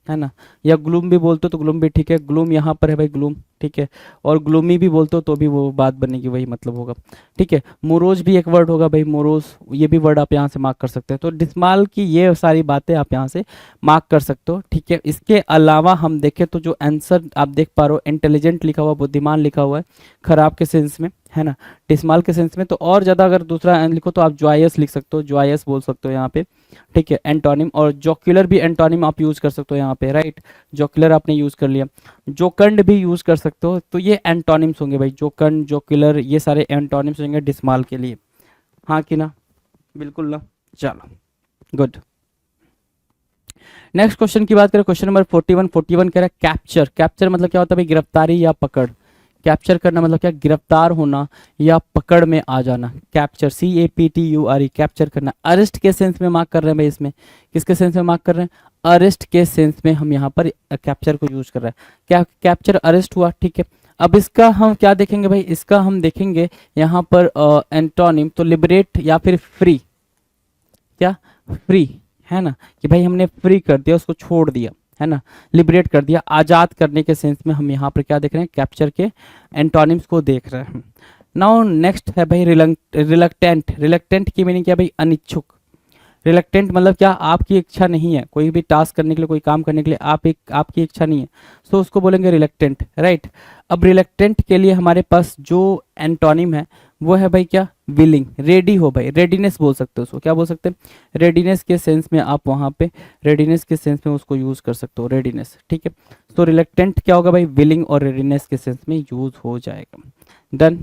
है ना, या ग्लूम भी बोलते हो तो ग्लूम भी ठीक है, ग्लूम यहाँ पर है भाई, ग्लूम ठीक है, और ग्लूमी भी बोलते हो तो भी वो बात बनेगी, वही मतलब होगा, ठीक है। मोरोज भी एक वर्ड होगा भाई, मोरोज, ये भी वर्ड आप यहाँ से मार्क कर सकते हैं। तो डिस्माल की ये सारी बातें आप यहाँ से मार्क कर सकते हो, ठीक है। इसके अलावा हम देखें तो जो आंसर आप देख पा रहे हो, इंटेलिजेंट लिखा हुआ, बुद्धिमान लिखा हुआ है, खराब के सेंस में, है ना, डिस्माल के सेंस में। तो और ज़्यादा अगर दूसरा लिखो तो आप जॉयस लिख सकते हो, जॉयस बोल सकते हो यहाँ पे, ठीक है, एंटोनिम। और जोक्युलर भी एंटोनिम आप यूज़ कर सकते हो यहाँ पे, राइट, जोक्युलर आपने यूज़ कर लिया, जोकंड भी यूज़ कर सकते हो। तो ये एंटोनिम्स होंगे भाई, जोकंड, जोक्युलर, ये सारे एंटोनिम्स होंगे डिस्माल के लिए, हाँ कि ना, बिल्कुल ना, चलो गुड। नेक्स्ट क्वेश्चन की बात करें, क्वेश्चन नंबर 41 कह रहा है कैप्चर। कैप्चर मतलब क्या होता है भाई, गिरफ्तारी या पकड़। कैप्चर करना मतलब क्या, गिरफ्तार होना या पकड़ में आ जाना, कैप्चर, CAPTURE, कैप्चर करना। अरेस्ट के सेंस में मार्क कर रहे हैं भाई, इसमें किसके सेंस में मार्क कर रहे हैं, अरेस्ट के सेंस में हम यहाँ पर कैप्चर को यूज कर रहे हैं। क्या कैप्चर अरेस्ट हुआ, ठीक है। अब इसका हम क्या देखेंगे भाई, इसका हम देखेंगे यहाँ पर एंटोनिम, तो लिबरेट या फिर फ्री, क्या, फ्री, है ना, कि भाई हमने फ्री कर दिया, उसको छोड़ दिया, है ना, लिबरेट कर दिया, आज़ाद करने के सेंस में हम यहाँ पर क्या देख रहे हैं, कैप्चर के एंटोनिम्स को देख रहे हैं। नाउ नेक्स्ट है भाई रिलक्टेंट। रिलक्टेंट की मीनिंग क्या भाई, अनिच्छुक। रिलक्टेंट मतलब क्या, आपकी इच्छा नहीं है कोई भी टास्क करने के लिए, कोई काम करने के लिए आपकी इच्छा नहीं है, सो उसको बोलेंगे रिलक्टेंट, राइट। अब रिलक्टेंट के लिए हमारे पास जो एंटोनिम है वो है भाई क्या, विलिंग, रेडी हो भाई, रेडीनेस बोल सकते हो उसको, क्या बोल सकते हैं, रेडीनेस के सेंस में आप वहाँ पे रेडीनेस के सेंस में उसको यूज़ कर सकते हो, रेडीनेस, ठीक है। तो रिलक्टेंट क्या होगा भाई, विलिंग और रेडीनेस के सेंस में यूज हो जाएगा, डन।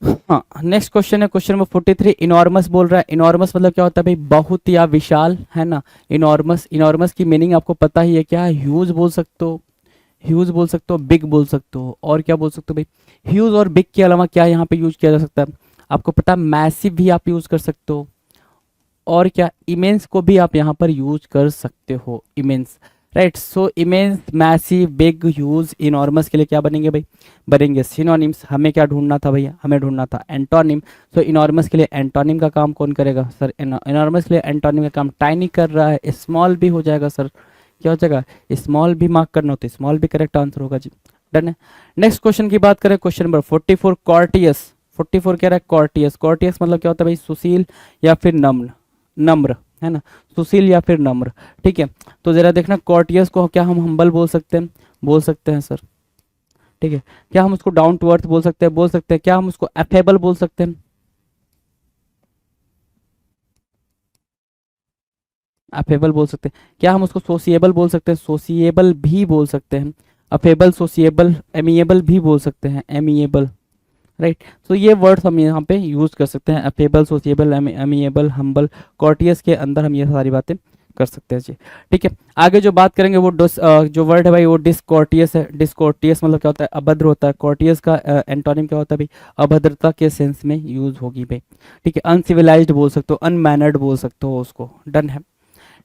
हाँ, नेक्स्ट क्वेश्चन है क्वेश्चन नंबर 43, इनॉर्मस बोल रहा है। इनॉर्मस मतलब क्या होता है भाई, बहुत या विशाल, है ना। इनॉर्मस, इनॉर्मस की मीनिंग आपको पता ही है क्या, ह्यूज बोल सकते हो, ह्यूज बोल सकते हो, बिग बोल सकते हो, और क्या बोल सकते हो भाई, ह्यूज और बिग के अलावा क्या यहाँ पे यूज किया जा सकता है, आपको पता है, मैसिव भी आप यूज कर सकते हो, और क्या, इमेंस को भी आप यहाँ पर यूज कर सकते हो, immense, right. So immense, massive, big, huge, enormous के लिए क्या बनेंगे भाई, बनेंगे सिनोनिम्स। हमें क्या ढूंढना था भैया, हमें ढूंढना था एंटोनिम। सो इनॉर्मस के लिए एंटोनिम का काम कौन करेगा सर, इनॉर्मस के लिए एंटोनिम का काम टाइनी कर रहा है, स्मॉल भी हो जाएगा सर, क्या हो जाएगा, स्मॉल भी मार्क करना होता है, स्मॉल भी करेक्ट आंसर होगा जी, डन है। नेक्स्ट क्वेश्चन की बात करें, क्वेश्चन नंबर 44, कॉर्टियस। 44 कह रहा है कॉर्टियस। कॉर्टियस मतलब क्या होता है भाई, सुशील या फिर नम्र, नम्र, है ना, सुशील या फिर नम्र, ठीक है। तो जरा देखना, कॉर्टियस को क्या हम हम्बल बोल सकते हैं, बोल सकते हैं सर, ठीक है। क्या हम उसको डाउन टू अर्थ बोल सकते हैं, बोल सकते हैं। क्या हम उसको एफेबल बोल सकते हैं, अफेबल बोल सकते हैं। क्या हम उसको सोसिएबल बोल सकते हैं, सोसिएबल भी बोल सकते हैं। अफेबल, सोसिएबल, एमिएबल भी बोल सकते हैं, एमिएबल, राइट। तो ये वर्ड्स हम यहाँ पे यूज कर सकते हैं, अफेबल, सोसिएबल, एमिएबल, हम्बल। कॉर्टियस के अंदर हम ये सारी बातें कर सकते हैं जी, ठीक है। आगे जो बात करेंगे वो जो वर्ड है भाई वो डिसकॉर्टियस है। डिसकॉर्टियस मतलब क्या होता है, अभद्र होता है। कॉर्टियस का एंटोनिम क्या होता है भाई, अभद्रता के सेंस में यूज होगी भाई, ठीक है। अनसिविलाइज्ड बोल सकते हो, अनमैनर्ड बोल सकते हो उसको, डन है।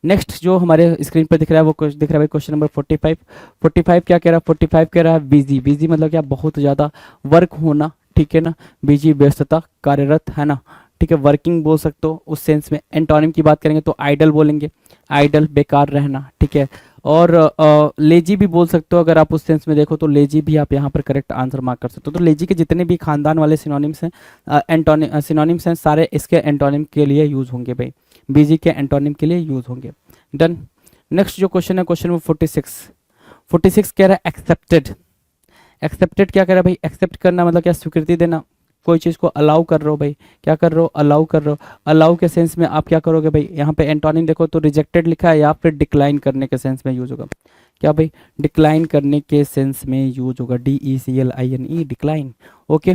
नेक्स्ट जो हमारे स्क्रीन पर दिख रहा है वो दिख रहा है भाई क्वेश्चन नंबर 45। 45 क्या कह रहा है, 45 कह रहा है बिजी। बिजी मतलब क्या, बहुत ज़्यादा वर्क होना, ठीक है ना, बिजी, व्यस्तता, कार्यरत, है ना, ठीक है, वर्किंग बोल सकते हो उस सेंस में। एंटोनिम की बात करेंगे तो आइडल बोलेंगे, आइडल, बेकार रहना, ठीक है। और लेजी भी बोल सकते हो, अगर आप उस सेंस में देखो तो लेजी भी आप यहाँ पर करेक्ट आंसर मार्क कर सकते हो। तो लेजी के जितने भी खानदान वाले सिनोनिम्स हैं, एंटोनिम सिनोनिम्स हैं, सारे इसके एंटोनिम के लिए यूज होंगे भाई, बिजी के एंटोनिम के लिए यूज होंगे, डन। नेक्स्ट जो क्वेश्चन है क्वेश्चन नंबर 46। 46 कह रहा है एक्सेप्टेड। एक्सेप्टेड क्या कह रहा है भाई, एक्सेप्ट करना मतलब क्या, स्वीकृति देना, कोई चीज़ को अलाउ कर रहे हो भाई, क्या कर रहे हो, अलाउ कर रहे हो। अलाउ के सेंस में आप क्या करोगे भाई, यहाँ पे एंटोनिम देखो तो रिजेक्टेड लिखा है या फिर डिक्लाइन करने के सेंस में यूज होगा, क्या भाई, डिक्लाइन करने के सेंस में यूज होगा, DECLINE, decline, okay.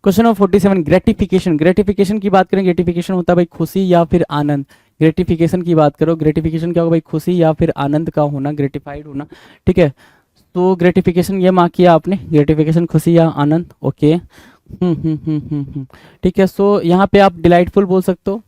Question number 47, gratification. Gratification की बात करें, ग्रेटिफिकेशन होता है भाई खुशी या फिर आनंद। ग्रेटिफिकेशन की बात करो, ग्रेटिफिकेशन क्या होगा भाई, खुशी या फिर आनंद का होना, ग्रेटिफाइड होना, ठीक है। तो ग्रेटिफिकेशन ये मार्क किया आपने, ग्रेटिफिकेशन खुशी या आनंद, ओके। ठीक है। सो यहाँ पे आप डिलाइटफुल बोल सकते हो,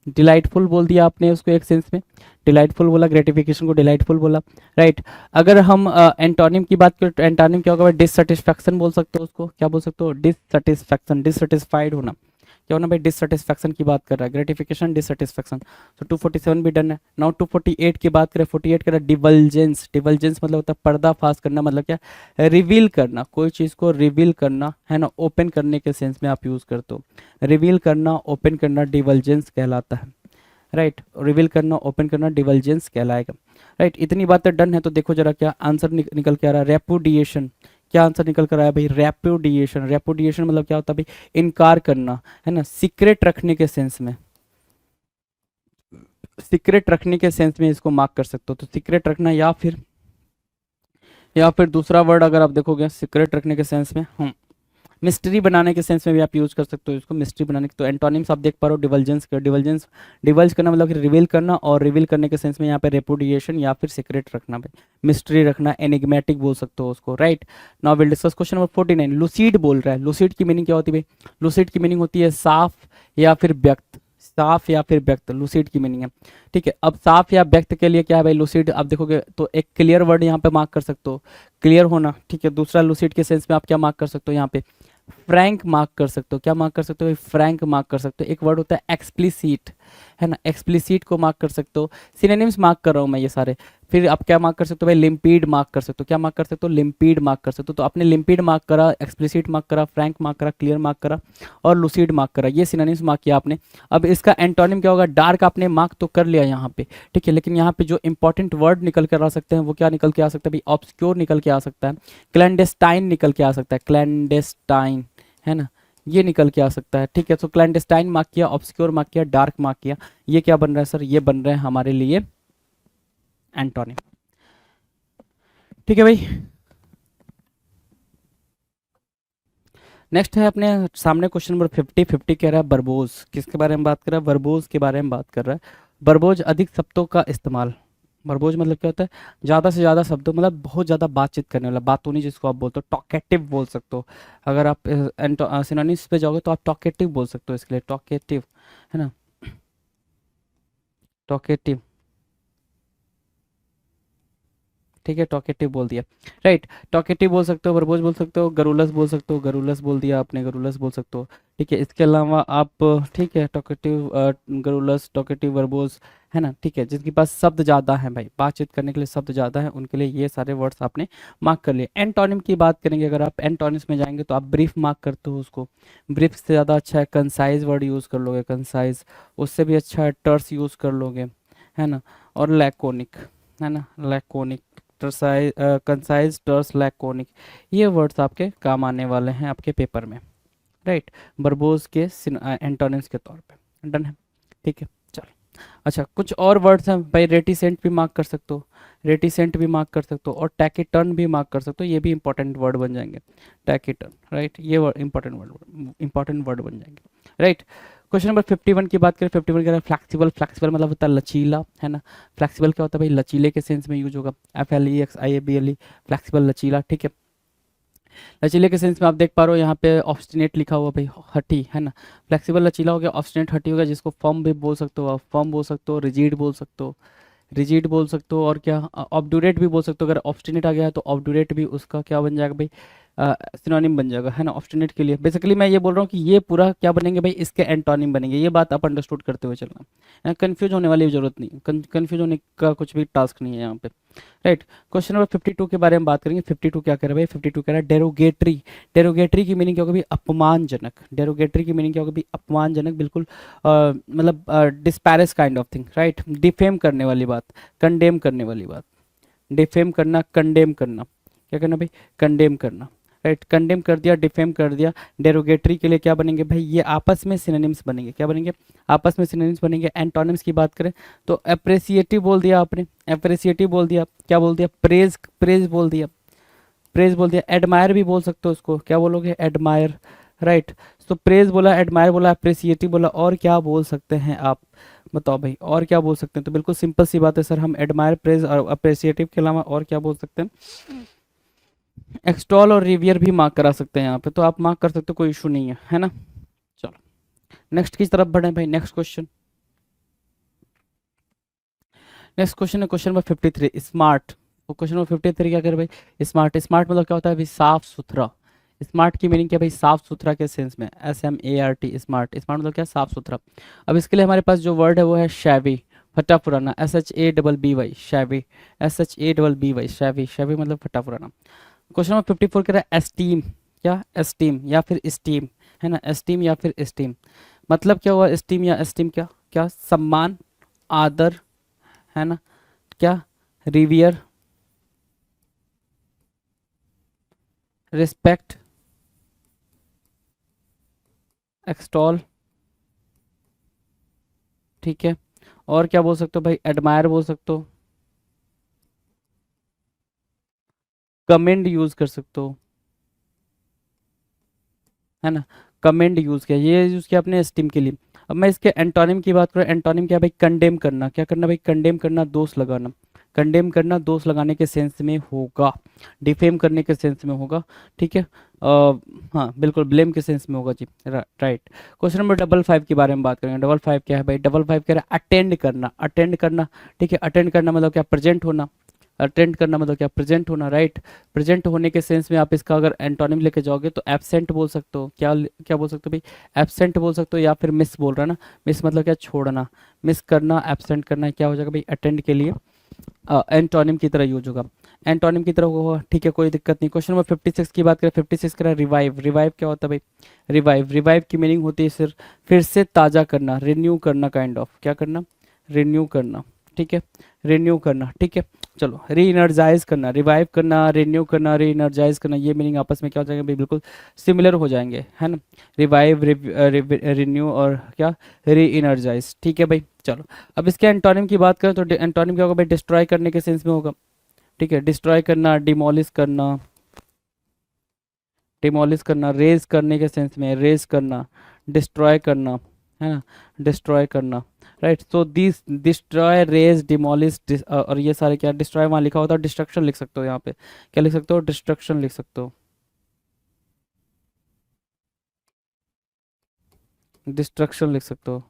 डिलाइटफुल बोल दिया आपने उसको एक सेंस में, डिलाइटफुल बोला, ग्रेटिफिकेशन को डिलाइटफुल बोला, राइट। अगर हम एंटोनिम की बात करें तो एंटोनिम क्या होगा, डिससेटिस्फैक्शन बोल सकते हो उसको, क्या बोल सकते हो, डिससेटिस्फैक्शन, डिससेटिस्फाइड होना, क्या होना भाई, डिससेटिस्फैक्शन की बात कर रहा है, ग्रेटिफिकेशन डिससेटिस्फैक्शन। तो 247 भी डन है। नाउ 248 की बात करें, 48 कह रहा है डिवल्जेंस। डिवल्जेंस मतलब होता है पर्दाफाश करना, मतलब क्या, रिवील करना, कोई चीज़ को रिवील करना है ना, ओपन करने के सेंस में आप यूज़ करते हो। रिवील करना, ओपन करना डिवल्जेंस कहलाता है, राइट। रिवील करना, ओपन करना डिवल्जेंस कहलाएगा, राइट। इतनी बातें डन है तो देखो जरा क्या आंसर निकल के आ रहा है, रेपुडिएशन। क्या आंसर निकल कर आया भाई, रेपुडिएशन। रेपुडिएशन मतलब क्या होता है भाई, इनकार करना, है ना, सीक्रेट रखने के सेंस में, सीक्रेट रखने के सेंस में इसको मार्क कर सकते हो। तो सीक्रेट रखना, या फिर दूसरा वर्ड अगर आप देखोगे सीक्रेट रखने के सेंस में, मिस्ट्री बनाने के सेंस में भी आप यूज कर सकते हो इसको, मिस्ट्री बनाने के। तो एंटोनिम्स आप देख पा रहे हो, डिवल्जेंस का, डिवल्जेंस, डिवल्ज करना मतलब रिवील करना, और रिवील करने के सेंस में यहाँ पे रेपुडिएशन या फिर सीक्रेट रखना भाई, मिस्ट्री रखना, एनिग्मेटिक बोल सकते हो उसको, right. Now will discuss question number 49। लुसीड बोल रहा है, लुसीड की मीनिंग क्या होती है भाई, लुसीड की मीनिंग होती है साफ या फिर व्यक्त, साफ या फिर व्यक्त, लुसीड की मीनिंग है, ठीक है। अब साफ या व्यक्त के लिए क्या है भाई, लुसीड आप देखोगे तो एक क्लियर वर्ड यहाँ पे मार्क कर सकते हो, क्लियर होना, ठीक है। दूसरा लुसीड के सेंस में आप क्या मार्क कर सकते हो यहाँ पे, फ्रैंक मार्क कर सकते हो। क्या मार्क कर सकते हो, फ्रैंक मार्क कर सकते हो। एक वर्ड होता है एक्सप्लिसिट, है ना, एक्सप्लिसिट को मार्क कर सकते हो। सिनोनिम्स मार्क कर रहा हूँ मैं ये सारे। फिर आप क्या मार्क कर सकते हो भाई, लिम्पीड मार्क कर सकते हो। क्या मार्क कर सकते हो, लिम्पीड मार्क कर सकते हो। तो आपने लिम्पीड मार्क करा, एक्सप्लिसिट मार्क करा, फ्रैंक मार्क करा, क्लियर मार्क करा और लुसीड मार्क करा, ये सिनोनिम्स मार्क किया आपने। अब इसका एंटोनिम क्या होगा, डार्क आपने मार्क तो कर लिया यहाँ पे, ठीक है, लेकिन यहाँ पे जो इंपॉर्टेंट वर्ड निकल कर आ सकते हैं वो क्या निकल के आ सकता है भाई, ऑब्सक्योर निकल के आ सकता है, क्लैंडेस्टाइन निकल के आ सकता है, क्लैंडेस्टाइन, है ना, ये निकल के आ सकता है, ठीक है। तो क्लैंडेस्टाइन मार्क किया, ऑब्सक्योर मार्क किया, डार्क मार्क किया, ये क्या बन रहा है सर, ये बन रहे हैं हमारे लिए एंटोनिम, ठीक है भाई। नेक्स्ट है अपने सामने क्वेश्चन नंबर 50। 50 कह रहा है वर्बोज, किसके बारे में बात कर रहा है, वर्बोज के बारे में बात कर रहा है। वर्बोज अधिक शब्दों का इस्तेमाल, वर्बोज मतलब क्या होता है, ज़्यादा से ज़्यादा शब्दों, मतलब बहुत ज़्यादा बातचीत करने वाला, बातूनी जिसको आप बोलते हो, टॉकेटिव बोल सकते हो। अगर आप सिनोनिम्स पे जाओगे तो आप टॉकेटिव बोल सकते हो इसके लिए, टॉकेटिव, है ना, टॉकेटिव, ठीक है, टॉकेटिव बोल दिया, राइट। टॉकेटिव बोल सकते हो, वर्बोज बोल सकते हो, गरुलस बोल सकते हो, गरुलस बोल दिया आपने, गरुलस बोल सकते हो, ठीक है। इसके अलावा आप, ठीक है, टॉकेटिव, गरुलस, टॉकेटिव, वर्बोज, है ना, ठीक है। जिनके पास शब्द ज़्यादा है भाई, बातचीत करने के लिए शब्द ज़्यादा है, उनके लिए ये सारे वर्ड्स आपने मार्क कर लिए। एंटोनिम की बात करेंगे, अगर आप एंटोनिम्स में जाएंगे तो आप ब्रीफ मार्क करते हो उसको, ब्रीफ से ज़्यादा अच्छा है कंसाइज वर्ड यूज़ कर लोगे, कंसाइज, उससे भी अच्छा है टर्स यूज़ कर लोगे, है ना, और लैकोनिक, है ना, लैकोनिक, टर्साइज, कंसाइज, टर्स, लैकोनिक, ये वर्ड्स आपके काम आने वाले हैं आपके पेपर में, राइट, वर्बोज के एंटोनिम्स के तौर पे, डन है, ठीक है। चलो, अच्छा कुछ और वर्ड्स हैं भाई, रेटिसेंट भी मार्क कर सकते हो, रेटिसेंट भी मार्क कर सकते हो, और टैकेटर्न भी मार्क कर सकते हो, ये भी इंपॉर्टेंट वर्ड बन जाएंगे, टैकेटर्न, राइट, ये वर्ड इंपॉर्टेंट वर्ड बन जाएंगे, राइट। क्वेश्चन नंबर 51 की बात करें, 51 कह रहा है फ्लैक्सिबल। फ्लैक्सिबल मतलब होता है लचीला, है ना, फ्लैक्सिबल क्या होता है भाई, लचीले के सेंस में यूज होगा, FLEXIABLE, फ्लैक्सिबल, लचीला, ठीक है। लचीले के सेंस में आप देख पा रहे हो यहाँ पे ऑब्स्टिनेट लिखा हुआ भाई, हठी, है ना, फ्लेक्सिबल लचीला हो गया, ऑब्स्टिनेट हठी हो गया, जिसको फर्म भी बोल सकते हो, फर्म बोल सकते हो, रिजिड बोल सकते हो, रिजिड बोल सकते हो, और क्या, ऑब्डूरेट भी बोल सकते हो। अगर ऑब्स्टिनेट आ गया है तो ऑब्डूरेट भी उसका क्या बन जाएगा भाई, सिनोनिम बन जाएगा, है ना, ऑब्स्टिनेट के लिए। बेसिकली मैं ये बोल रहा हूँ कि ये पूरा क्या बनेंगे भाई, इसके एंटोनिम बनेंगे, ये बात आप अंडरस्टूड करते हुए चलना, कंफ्यूज होने वाली जरूरत नहीं, कंफ्यूज होने का कुछ भी टास्क नहीं है यहाँ पे, राइट। क्वेश्चन नंबर 52 के बारे में बात करेंगे। 52 क्या कह रहा है भाई, 52 कह रहा है डेरोगेटरी। डेरोगेटरी की मीनिंग क्या होगी भाई, अपमानजनक, डेरोगेटरी की मीनिंग क्या होगी भाई, अपमानजनक, बिल्कुल मतलब disparage kind of thing, right, defame करने वाली बात, कंडेम करने वाली बात, डिफेम करना, कंडेम करना, क्या करना भाई, कंडेम करना, राइट, कंडेम कर दिया, डिफेम कर दिया। डेरोगेटरी के लिए क्या बनेंगे भाई, ये आपस में सिनोनिम्स बनेंगे, क्या बनेंगे, आपस में सिनोनिम्स बनेंगे। एंटोनिम्स की बात करें तो अप्रिसिएटिव बोल दिया आपने, अप्रिसिएटिव बोल दिया, क्या बोल दिया, प्रेज, प्रेज बोल दिया, प्रेज बोल दिया। एडमायर भी बोल सकते हो उसको, क्या बोलोगे, एडमायर, राइट। तो प्रेज बोला, एडमायर बोला, अप्रिसिएटिव बोला, और क्या बोल सकते हैं आप बताओ भाई, और क्या बोल सकते हैं। तो बिल्कुल सिंपल सी बात है सर, हम एडमायर, प्रेज और अप्रिसिएटिव के अलावा और क्या बोल सकते हैं, एक्सटॉल और रिवियर भी मार्क करा सकते हैं यहाँ पे, तो आप मार्क कर सकते हो, कोई इशू नहीं है ना। चलो नेक्स्ट की तरफ बढ़े भाई, नेक्स्ट क्वेश्चन, नेक्स्ट क्वेश्चन है क्वेश्चन नंबर 53, स्मार्ट। तो क्वेश्चन नंबर 53 क्या कर भाई, स्मार्ट, स्मार्ट मतलब क्या होता है भाई, साफ सुथरा, स्मार्ट की मीनिंग क्या भाई, साफ सुथरा के सेंस में, SMART, स्मार्ट। स्मार्ट मतलब क्या, साफ सुथरा। अब इसके लिए हमारे पास जो वर्ड है वो है शैवी, फटा पुराना, SHABBY, शैवी, SHABBY, शैवी। शैवी मतलब फटा पुराना। क्वेश्चन नंबर 54 कह रहा है एस्टीम, क्या, एस्टीम या फिर स्टीम, है ना, एस्टीम या फिर स्टीम। मतलब क्या हुआ, स्टीम या एस्टीम, क्या क्या, सम्मान, आदर, है ना, क्या, रिवियर, रिस्पेक्ट, एक्सटॉल, ठीक है। और क्या बोल सकते हो भाई, एडमायर बोल सकते हो, कमेंड यूज कर सकते हो, है ना, कमेंड यूज किया, ये यूज किया आपने एस्टीम के लिए। अब मैं इसके एंटोनिम की बात करूँ, एंटोनिम क्या है भाई, कंडेम करना। क्या करना भाई, कंडेम करना, दोष लगाना। कंडेम करना दोष लगाने के सेंस में होगा, डिफेम करने के सेंस में होगा, ठीक है। हाँ बिल्कुल, ब्लेम के सेंस में होगा जी, राइट। क्वेश्चन नंबर 55 के बारे में बात करेंगे। 55 क्या है भाई, 55 कह रहा है अटेंड करना, अटेंड करना, ठीक है। अटेंड करना मतलब क्या, प्रेजेंट होना। अटेंड करना मतलब क्या, प्रेजेंट होना, राइट। प्रेजेंट होने के सेंस में आप इसका अगर एंटोनिम लेके जाओगे तो एब्सेंट बोल सकते हो, क्या क्या बोल सकते हो भाई, एब्सेंट बोल सकते हो, या फिर मिस बोल रहा है ना। मिस मतलब क्या, छोड़ना, मिस करना, एब्सेंट करना, क्या हो जाएगा भाई, अटेंड के लिए एंटोनिम की तरह यूज होगा, एंटोनिम की तरह होगा, ठीक है, कोई दिक्कत नहीं। क्वेश्चन नंबर 56 की बात करें, 56 करें रिवाइव। रिवाइव क्या होता है भाई, रिवाइव, रिवाइव की मीनिंग होती है सिर्फ फिर से ताज़ा करना, रिन्यू करना, काइंड ऑफ, क्या करना, रिन्यू करना, ठीक है, रिन्यू करना, ठीक है। चलो, री एनर्जाइज करना, रिवाइव करना, रिन्यू करना, री एनर्जाइज करना, ये मीनिंग आपस में क्या हो जाएंगे भाई, बिल्कुल सिमिलर हो जाएंगे, है ना। रिवाइव, रिन्यू और क्या, री एनर्जाइज, ठीक है भाई। चलो, अब इसके एंटोनिम की बात करें तो एंटोनिम क्या होगा भाई, डिस्ट्रॉय करने के सेंस में होगा, ठीक है। डिस्ट्रॉय करना, डिमोलिश करना, डिमोलिश करना, रेज करने के सेंस में, रेज करना, डिस्ट्रॉय करना, है ना, डिस्ट्रॉय करना, right. So this destroy, raze, demolish, और ये सारे क्या, डिस्ट्रॉय वहाँ लिखा होता है, डिस्ट्रक्शन लिख सकते हो यहाँ पे, क्या लिख सकते हो, डिस्ट्रक्शन लिख सकते हो, डिस्ट्रक्शन लिख सकते हो,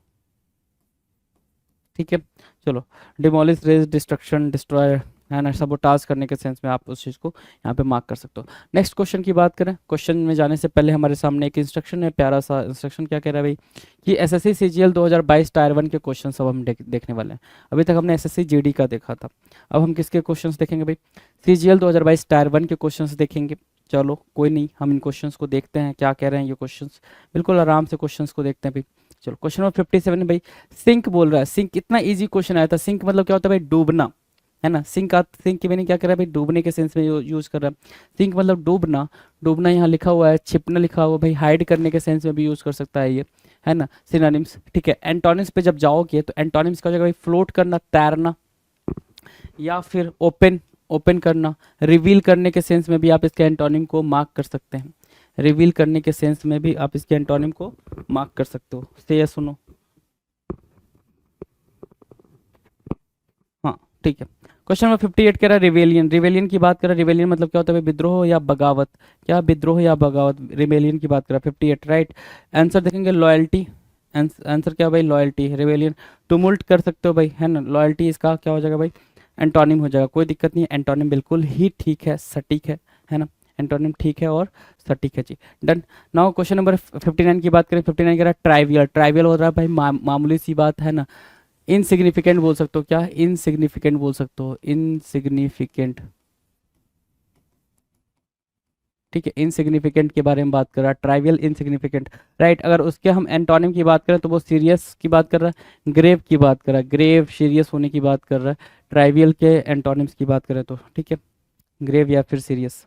ठीक है। चलो, डिमोलिश, रेज, डिस्ट्रक्शन, डिस्ट्रॉय, है ना, सबोटाज करने के सेंस में आप उस चीज़ को यहाँ पे मार्क कर सकते हो। नेक्स्ट क्वेश्चन की बात करें, क्वेश्चन में जाने से पहले हमारे सामने एक इंस्ट्रक्शन है, प्यारा सा इंस्ट्रक्शन, क्या कह रहा है भाई, कि एसएससी सीजीएल 2022 टायर 1 के क्वेश्चन अब हम देखने वाले हैं। अभी तक हमने एसएससी जीडी का देखा था, अब हम किसके क्वेश्चन देखेंगे भाई, सीजीएल 2022 टायर 1 के क्वेश्चन देखेंगे। चलो कोई नहीं, हम इन क्वेश्चंस को देखते हैं, क्या कह रहे हैं ये क्वेश्चंस, बिल्कुल आराम से क्वेश्चंस को देखते हैं भाई। चलो, क्वेश्चन नंबर 57 भाई, सिंक बोल रहा है, सिंक, इतना इजी क्वेश्चन आया था। सिंक मतलब क्या होता है भाई, डूबना, है ना। सिंक की मीनिंग क्या कर रहा है भाई, डूबने के सेंस में यूज कर रहा है। सिंक मतलब डूबना, डूबना यहाँ लिखा हुआ है, छिपना लिखा हुआ है भाई, हाइड करने के सेंस में भी यूज कर सकता है ये, है ना। सिनोनिम्स, ठीक है। एंटोनिम्स पे जब जाओगे तो एंटोनिम्स का हो जाएगा भाई, फ्लोट करना, तैरना, या फिर ओपन, ओपन करना। रिवील करने के सेंस में भी आप इसके एंटोनिम को मार्क कर सकते हैं, रिवील करने के सेंस में भी आप इसके एंटोनिम को मार्क कर सकते हो। से या सुनो, हाँ ठीक है। क्वेश्चन नंबर 58 कह रहा है रिवेलियन। रिवेलियन की बात कर रहा है, रिवेलियन मतलब क्या होता है भाई, विद्रोह या बगावत, क्या, विद्रोह या बगावत, रिवेलियन की बात कर रहा है। 58 राइट। आंसर देखेंगे लॉयल्टी, आंसर क्या भाई, लॉयल्टी, रिवेलियन। टुमुल्ट कर सकते हो भाई, है ना, लॉयल्टी इसका क्या हो जाएगा भाई, एंटोनिम हो जाएगा, कोई दिक्कत नहीं है, एंटोनिम बिल्कुल ही ठीक है, सटीक है ना, एंटोनिम ठीक है और सटीक है जी, डन। नाउ क्वेश्चन नंबर 59 की बात करें, 59 कह रहा है ट्राइवियल। ट्राइवियल हो रहा है भाई मामूली सी बात, है ना। इनसिग्निफिकेंट बोल सकते हो, क्या, इनसिग्निफिकेंट बोल सकते हो, इनसिग्निफिकेंट, ठीक है। इनसिग्निफिकेंट के बारे में बात कर रहा है, ट्राइवियल, इनसिग्निफिकेंट, राइट। अगर उसके हम एंटोनिम की बात करें तो वो सीरियस की बात कर रहा है, ग्रेव की बात कर रहा है, ग्रेव सीरियस होने की बात कर रहा है। ट्राइवियल के एंटोनिम्स की बात करें तो, ठीक है, ग्रेव या फिर सीरियस,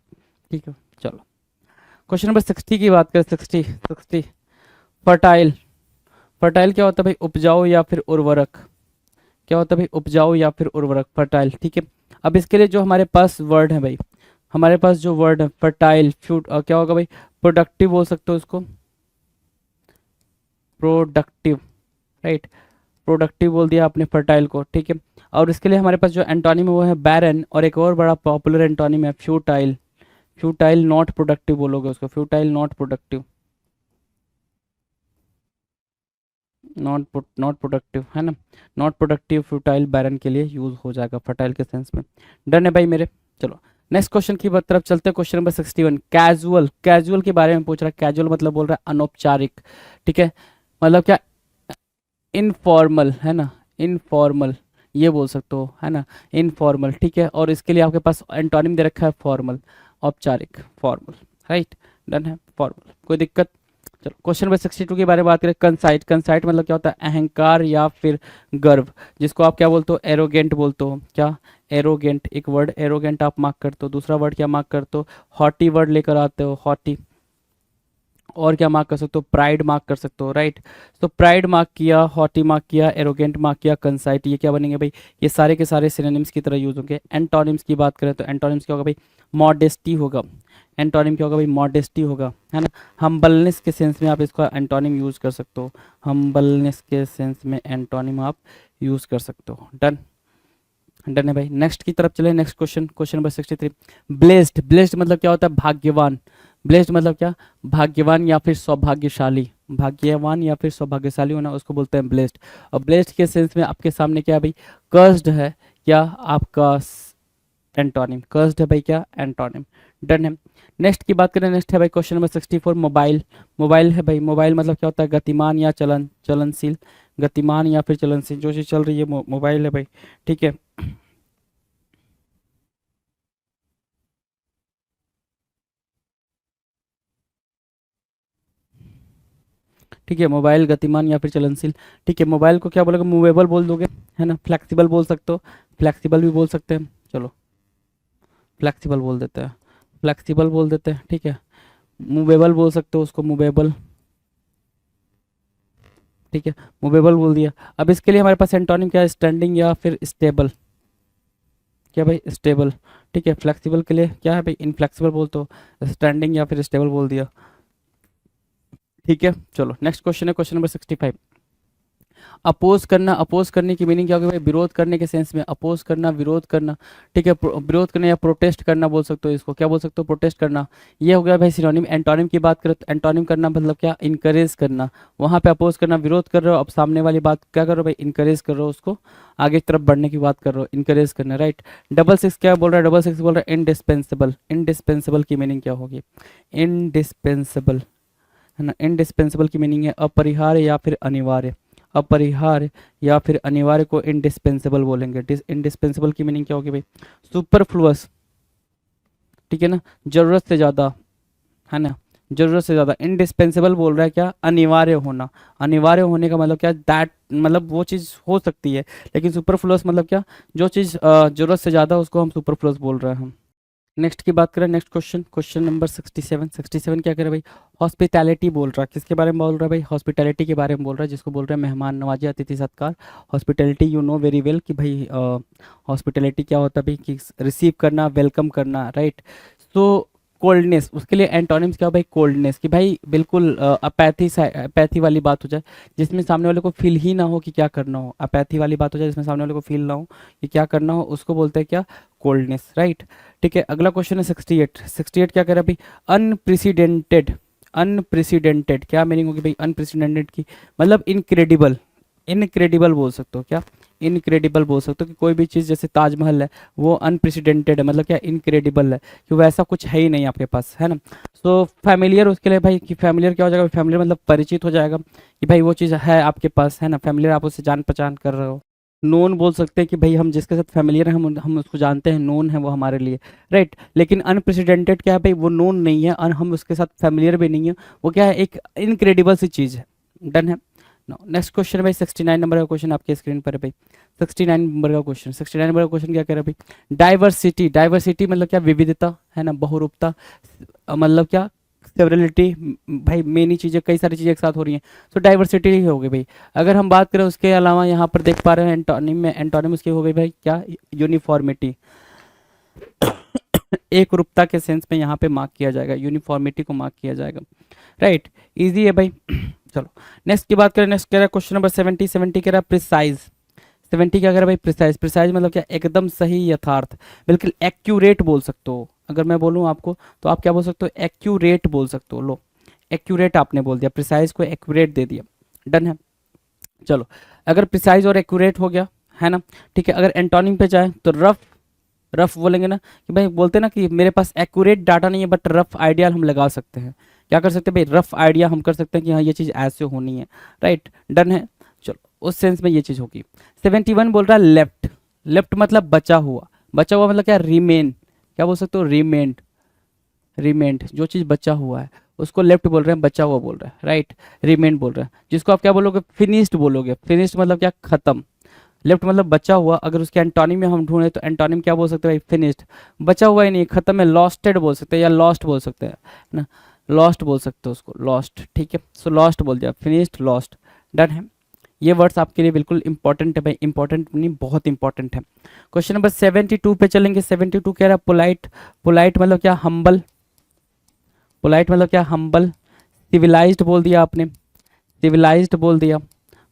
ठीक है। चलो, क्वेश्चन नंबर 60 की बात करें, 60 फर्टाइल। फर्टाइल क्या होता है भाई, उपजाऊ या फिर उर्वरक, क्या होता है भाई, उपजाऊ या फिर उर्वरक, फर्टाइल, ठीक है। अब इसके लिए जो हमारे पास वर्ड है भाई, हमारे पास जो वर्ड है फर्टाइल, फ्यूट, क्या होगा भाई, प्रोडक्टिव बोल सकते हो उसको, प्रोडक्टिव, राइट। प्रोडक्टिव बोल दिया आपने फर्टाइल को, ठीक है। और इसके लिए हमारे पास जो एंटोनिम है वो है बैरन, और एक और बड़ा पॉपुलर एंटोनिम है फ्यूटाइल। फ्यूटाइल नॉट प्रोडक्टिव बोलोगे उसको, futile not productive, not productive, है ना। नॉट प्रोडक्टिव, फ्यूटाइल, बैरन के लिए यूज हो जाएगा फर्टाइल के सेंस में, डन है भाई मेरे। चलो, नेक्स्ट क्वेश्चन की तरफ चलते हैं। Question number 61, casual. कैजुअल के बारे में पूछ रहा है। कैजुअल मतलब बोल रहा है अनौपचारिक, ठीक है, मतलब क्या, इनफॉर्मल, है ना, इनफॉर्मल, ये बोल सकते हो, है ना, इनफॉर्मल, ठीक है। और इसके लिए आपके पास एंटोनिम दे रखा है फॉर्मल, औपचारिक, फॉर्मल, राइट, डन है, फॉर्मल, कोई दिक्कत। चलो क्वेश्चन नंबर 62 के बारे में बात करें। कंसाइट। कंसाइट मतलब क्या होता है, अहंकार या फिर गर्व, जिसको आप क्या बोलते हो, एरोगेंट बोलते हो, क्या, एरोगेंट। एक वर्ड एरोगेंट आप मार्क करते हो, दूसरा वर्ड क्या मार्क करते हो, हॉटी वर्ड लेकर आते हो, हॉटी। और क्या मार्क कर सकते हो, प्राइड मार्क कर सकते हो, राइट। तो प्राइड मार्क किया, हॉटी मार्क किया, एरोगेंट मार्क किया, कंसाइट, ये क्या बनेंगे भाई, ये सारे के सारे सिनोनिम्स की तरह यूज होंगे। एंटोनिम्स की बात करें तो एंटोनिम्स क्या होगा भाई, मॉडेस्टी होगा। एंटोनिम क्या होगा भाई, मॉडेस्टी होगा, है ना। हम्बलनेस के सेंस में आप इसका एंटोनिम यूज कर सकते हो, हम्बलनेस के सेंस में एंटोनिम आप यूज कर सकते हो। डन, डन है भाई। नेक्स्ट की तरफ चले। Next question, question number 63, blessed. Blessed मतलब क्या होता है, भाग्यवान। ब्लेस्ड मतलब क्या, भाग्यवान या फिर सौभाग्यशाली, भाग्यवान या फिर सौभाग्यशाली होना, उसको बोलते हैं ब्लेस्ड। और ब्लेस्ड के सेंस में आपके सामने क्या है भाई, कर्स्ड है, क्या आपका एंटोनिम, कर्स्ड है भाई, क्या एंटोनिम, डन है। नेक्स्ट की बात करें, नेक्स्ट है भाई क्वेश्चन नंबर 64, मोबाइल। मोबाइल है भाई, मोबाइल मतलब क्या होता है, गतिमान या चलनशील, गतिमान या फिर चलनशील, जो चीज़ चल रही है मोबाइल है भाई, ठीक है। ठीक है, मोबाइल गतिमान या फिर चलनशील, ठीक है। मोबाइल को क्या बोलोगे, मूवेबल बोल दोगे, है ना, फ्लेक्सिबल बोल सकते हो, फ्लेक्सिबल भी बोल सकते हैं, चलो फ्लेक्सिबल बोल देते हैं, फ्लेक्सिबल बोल देते हैं, ठीक है। मूवेबल बोल सकते हो उसको, मूवेबल, ठीक है, मूवेबल बोल दिया। अब इसके लिए हमारे पास एंटोनिम क्या है, स्टैंडिंग या फिर स्टेबल, क्या भाई, स्टेबल, ठीक है। फ्लेक्सिबल के लिए क्या है भाई, इनफ्लेक्सिबल बोल, तो स्टैंडिंग या फिर स्टेबल बोल दिया, ठीक है। चलो नेक्स्ट क्वेश्चन है, क्वेश्चन नंबर 65, अपोज करना। अपोज करने की मीनिंग क्या होगी भाई, विरोध करने के सेंस में, अपोज करना, विरोध करना, ठीक है, विरोध करना या प्रोटेस्ट करना बोल सकते हो, इसको क्या बोल सकते हो, प्रोटेस्ट करना, ये हो गया भाई सिनोनिम। एंटोनिम की बात करें तो एंटोनिम करना मतलब क्या, इनकरेज करना। वहाँ पे अपोज करना, विरोध कर रहे हो, अब सामने वाली बात क्या कर रहे हो भाई, इनकरेज कर रहे हो, उसको आगे की तरफ बढ़ने की बात कर रहे हो, इनकरेज करना, राइट। डबल सिक्स क्या बोल रहा है, डबल सिक्स बोल रहा है इंडिस्पेंसिबल। इंडिस्पेंसिबल की मीनिंग क्या होगी, इंडिस्पेंसिबल, है ना, इंडिस्पेंसिबल की मीनिंग है अपरिहार्य या फिर अनिवार्य, अपरिहार्य या फिर अनिवार्य को इंडिस्पेंसिबल बोलेंगे। इंडिस्पेंसिबल की मीनिंग क्या होगी भाई, सुपरफ्लुअस, ठीक है ना, जरूरत से ज़्यादा, है ना, जरूरत से ज़्यादा। इंडिस्पेंसिबल बोल रहा है क्या, अनिवार्य होना। अनिवार्य होने का मतलब क्या, दैट मतलब वो चीज़ हो सकती है, लेकिन सुपरफ्लुअस मतलब क्या, जो चीज़ जरूरत से ज़्यादा, उसको हम सुपरफ्लुअस बोल रहे हैं हम। नेक्स्ट की बात करें, नेक्स्ट क्वेश्चन, क्वेश्चन नंबर 67। 67 क्या करे भाई, हॉस्पिटैलिटी बोल रहा है, किसके बारे में बोल रहा है भाई, हॉस्पिटैलिटी के बारे में बोल रहा है, जिसको बोल रहे हैं मेहमान नवाजी, अतिथि सत्कार। Hospitality you know very well कि भाई हॉस्पिटैलिटी क्या होता है भाई, कि रिसीव करना, वेलकम करना, राइट। तो कोल्डनेस, उसके लिए एंटोनिम्स क्या हो भाई, कोल्डनेस, कि भाई बिल्कुल अपैथी, अपैथी वाली बात हो जाए, जिसमें सामने वाले को फील ही ना हो कि क्या करना हो, अपैथी वाली बात हो जाए जिसमें सामने वाले को फील ना हो कि क्या करना हो, उसको बोलते हैं क्या, कोल्डनेस, राइट। ठीक है, अगला क्वेश्चन है 68। 68 क्या कह रहा है भाई, अनप्रेसिडेंटेड। अनप्रेसिडेंटेड क्या मीनिंग होगी भाई, अनप्रेसिडेंटेड की मतलब इनक्रेडिबल, इनक्रेडिबल बोल सकते हो, क्या इनक्रेडिबल बोल सकते हो, कि कोई भी चीज़ जैसे ताजमहल है, वो अनप्रेसिडेंटेड है, मतलब क्या, इनक्रेडिबल है, कि वैसा कुछ है ही नहीं आपके पास, है ना। सो फैमिलियर, उसके लिए भाई कि फैमिलियर क्या हो जाएगा, फैमिलियर मतलब परिचित हो जाएगा, कि भाई वो चीज़ है आपके पास, है ना, फैमिलियर, आप उससे जान पहचान कर रहे हो। नोन बोल सकते हैं कि भाई हम जिसके साथ फैमिलियर हैं, हम उसको जानते हैं, नोन है वो हमारे लिए, राइट। लेकिन अनप्रेसिडेंटेड क्या है भाई, वो नोन नहीं है, हम उसके साथ फैमिलियर भी नहीं है, वो क्या है, एक इनक्रेडिबल सी चीज़ है। डन है। नेक्स्ट क्वेश्चन भाई 69 नंबर का क्वेश्चन आपके स्क्रीन पर है भाई, 69 नंबर का क्वेश्चन। 69 नंबर का क्वेश्चन क्या कह रहा है भाई, डाइवर्सिटी। डाइवर्सिटी मतलब क्या, विविधता, है ना, बहुरूपता, मतलब क्या, सेवरलिटी, भाई मेनी चीज़ें, कई सारी चीज़ें एक साथ हो रही हैं, तो डाइवर्सिटी ही होगी भाई। अगर हम बात करें उसके अलावा, यहाँ पर देख पा रहे हैं एंटोनिम में, एंटोनिम उसके हो गई भाई क्या, यूनिफॉर्मिटी। एक रूपता के सेंस में यहाँ पे मार्क किया जाएगा, यूनिफॉर्मिटी को मार्क किया जाएगा, राइट। इजी है भाई। चलो नेक्स्ट की बात करें, नेक्स्ट कह रहा है क्वेश्चन नंबर 70। 70 कह रहा है प्रिसाइज। 70 क्या कह रहा है भाई, प्रिसाइज। प्रिसाइज मतलब क्या, एकदम सही, यथार्थ, बिल्कुल एक्यूरेट बोल सकते हो। अगर मैं बोलूँ आपको, तो आप क्या बोल सकते हो, एक्यूरेट बोल सकते हो। लो, एक्यूरेट आपने बोल दिया, प्रिसाइज को एक्यूरेट दे दिया, डन है। चलो, अगर प्रिसाइज और एक्यूरेट हो गया, है ना, ठीक है। अगर एंटोनिम पे जाए तो रफ, रफ बोलेंगे ना कि भाई, बोलते हैं ना कि मेरे पास एक्यूरेट डाटा नहीं है बट रफ आइडिया हम लगा सकते हैं। क्या कर सकते हैं भाई, रफ आइडिया हम कर सकते हैं कि हाँ ये चीज़ ऐसे होनी है। राइट, डन है। चलो, उस सेंस में ये चीज़ होगी। 71 बोल रहा है लेफ्ट। लेफ्ट मतलब बचा हुआ। बचा हुआ मतलब क्या, रिमेन। क्या बोल सकते हो, रिमेंड। रिमेंड, जो चीज़ बचा हुआ है उसको लेफ्ट बोल रहे हैं, बचा हुआ बोल रहे हैं। राइट, रिमेंड बोल रहे हैं, जिसको आप क्या बोलोगे, फिनिश्ड बोलोगे। फिनिश्ड मतलब क्या, खत्म। लेफ्ट मतलब बचा हुआ। अगर उसके एंटोनिम में हम ढूंढे तो एंटोनिम क्या बोल सकते हैं भाई, फिनिश्ड। बचा हुआ ही नहीं, खत्म है, लॉस्टेड बोल सकते हैं या लॉस्ट बोल सकते हैं ना। लॉस्ट बोल सकते हो उसको, लॉस्ट। ठीक है, सो लॉस्ट बोल दिया, फिनिश्ड, लॉस्ट। डन है। ये वर्ड्स आपके लिए बिल्कुल इंपॉर्टेंट है भाई, इंपॉर्टेंट नहीं, बहुत इंपॉर्टेंट है। क्वेश्चन नंबर 72 पे चलेंगे। 72 कह रहा है पोलाइट। पोलाइट मतलब क्या, हम्बल। पोलाइट मतलब क्या, हम्बल। सिविलाइज्ड बोल दिया आपने, सिविलाइज्ड बोल दिया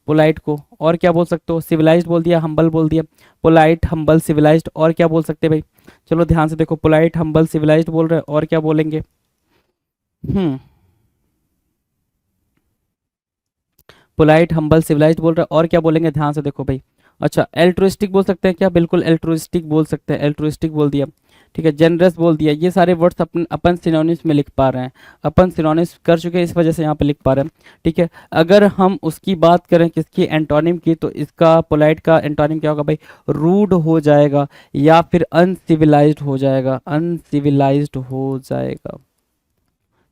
पोलाइट को। और क्या बोल सकते हो, सिविलाइज्ड बोल दिया, हम्बल बोल दिया। पोलाइट, हम्बल, सिविलाइज्ड, और क्या बोल सकते हैं भाई। चलो ध्यान से देखो, पोलाइट, हम्बल, सिविलाइज्ड बोल रहे हैं, और क्या बोलेंगे। पोलाइट, हम्बल, सिविलाइज्ड बोल रहे हैं, और क्या बोलेंगे, ध्यान से देखो भाई। अच्छा, एल्ट्रुइस्टिक बोल सकते हैं क्या, बिल्कुल एल्ट्रुइस्टिक बोल सकते हैं, एल्ट्रुइस्टिक बोल दिया। ठीक है, जनरस बोल दिया। ये सारे वर्ड्स अपन सिनोनिम्स में लिख पा रहे हैं, अपन सिनोनिम्स कर चुके हैं, इस वजह से यहाँ पे लिख पा रहे हैं। ठीक है, अगर हम उसकी बात करें किसकी, एंटोनिम की, तो इसका पोलाइट का एंटोनिम क्या होगा भाई, रूड हो जाएगा या फिर अनसिविलाइज्ड हो जाएगा, अनसिविलाइज्ड हो जाएगा।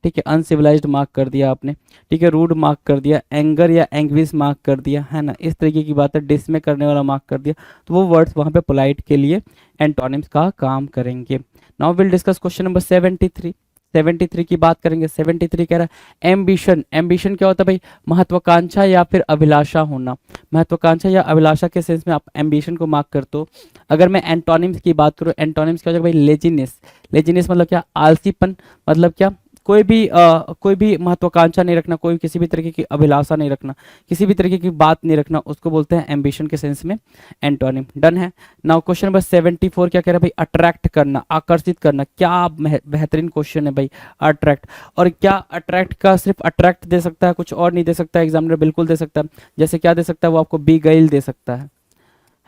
ठीक है, अनसिविलाइज्ड मार्क कर दिया आपने। ठीक है, रूड मार्क कर दिया, एंगर या एंग्विश मार्क कर दिया, है ना, इस तरीके की बात है। डिसमे करने वाला मार्क कर दिया, तो वो वर्ड्स वहाँ पे पोलाइट के लिए एंटोनिम्स का काम करेंगे। Now will discuss question number 73। 73 की बात करेंगे। 73 कह रहा है एम्बिशन। एम्बिशन क्या होता है भाई, महत्वाकांक्षा या फिर अभिलाषा होना। महत्वाकांक्षा या अभिलाषा के सेंस में आप एम्बिशन को मार्क करते हो। अगर मैं एंटोनिम्स की बात करूँ, एंटोनिम्स क्या हो जाएगा भाई, लेजीनेस। लेजीनेस मतलब क्या, आलसीपन। मतलब क्या, कोई भी महत्वाकांक्षा नहीं रखना, कोई किसी भी तरीके की अभिलाषा नहीं रखना, किसी भी तरीके की बात नहीं रखना, उसको बोलते हैं एम्बिशन के सेंस में एंटोनिम। डन है। नाउ क्वेश्चन नंबर 74 क्या कह रहा है भाई, अट्रैक्ट करना, आकर्षित करना। क्या बेहतरीन क्वेश्चन है भाई, अट्रैक्ट। और क्या अट्रैक्ट का सिर्फ अट्रैक्ट दे सकता है, कुछ और नहीं दे सकता, एग्जामिनर बिल्कुल दे सकता है। जैसे क्या दे सकता है वो, आपको बी गईल दे सकता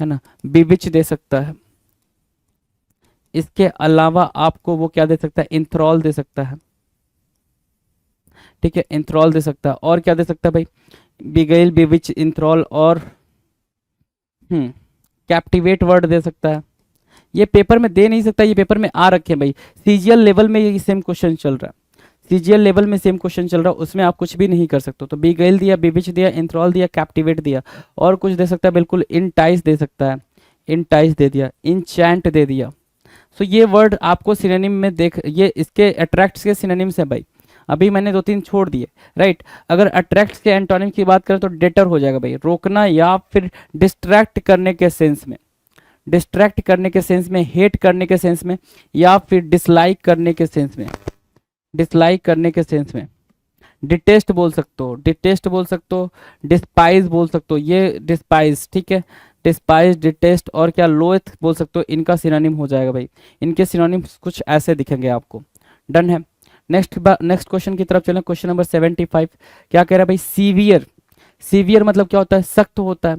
है ना, बीविच दे सकता है। इसके अलावा आपको वो क्या दे सकता है, इंथ्रॉल दे सकता है। ठीक है, इंथ्रॉल दे सकता है। और क्या दे सकता है भाई, बिगेल, बिविच, इंथ्रॉल, और कैप्टिवेट वर्ड दे सकता है। ये पेपर में दे नहीं सकता, ये पेपर में आ रखे हैं भाई। सीजीएल लेवल में ये सेम क्वेश्चन चल रहा है, सीजीएल लेवल में सेम क्वेश्चन चल रहा है, उसमें आप कुछ भी नहीं कर सकते। तो बिगेल दिया, बिविच दिया, इंथ्रॉल दिया, कैप्टिवेट दिया, और कुछ दे सकता है बिल्कुल, इनटाइस दे सकता है, इनटाइस दे दिया, इंचैंट दे दिया। सो ये वर्ड आपको सिनोनिम में देख, ये इसके अट्रैक्ट्स के सिनोनिम्स है भाई। अभी मैंने 2-3 छोड़ दिए। राइट, अगर अट्रैक्ट्स के एंटोनिम की बात करें तो डेटर हो जाएगा भाई, रोकना या फिर डिस्ट्रैक्ट करने के सेंस में, डिस्ट्रैक्ट करने के सेंस में, हेट करने के सेंस में, या फिर डिसलाइक करने के सेंस में, डिसलाइक करने के सेंस में। डिटेस्ट बोल सकते हो, डिटेस्ट बोल सकते हो, डिस्पाइज बोल सकते हो, ये डिस्पाइज। ठीक है, डिस्पाइज, डिटेस्ट, और क्या, लोथ बोल सकते हो, इनका सिनोनिम हो जाएगा भाई। इनके सिनोनिम्स कुछ ऐसे दिखेंगे आपको। डन है। नेक्स्ट क्वेश्चन की तरफ चलें। क्वेश्चन नंबर 75 क्या कह रहा है भाई, सीवियर। सीवियर मतलब क्या होता है, सख्त होता है।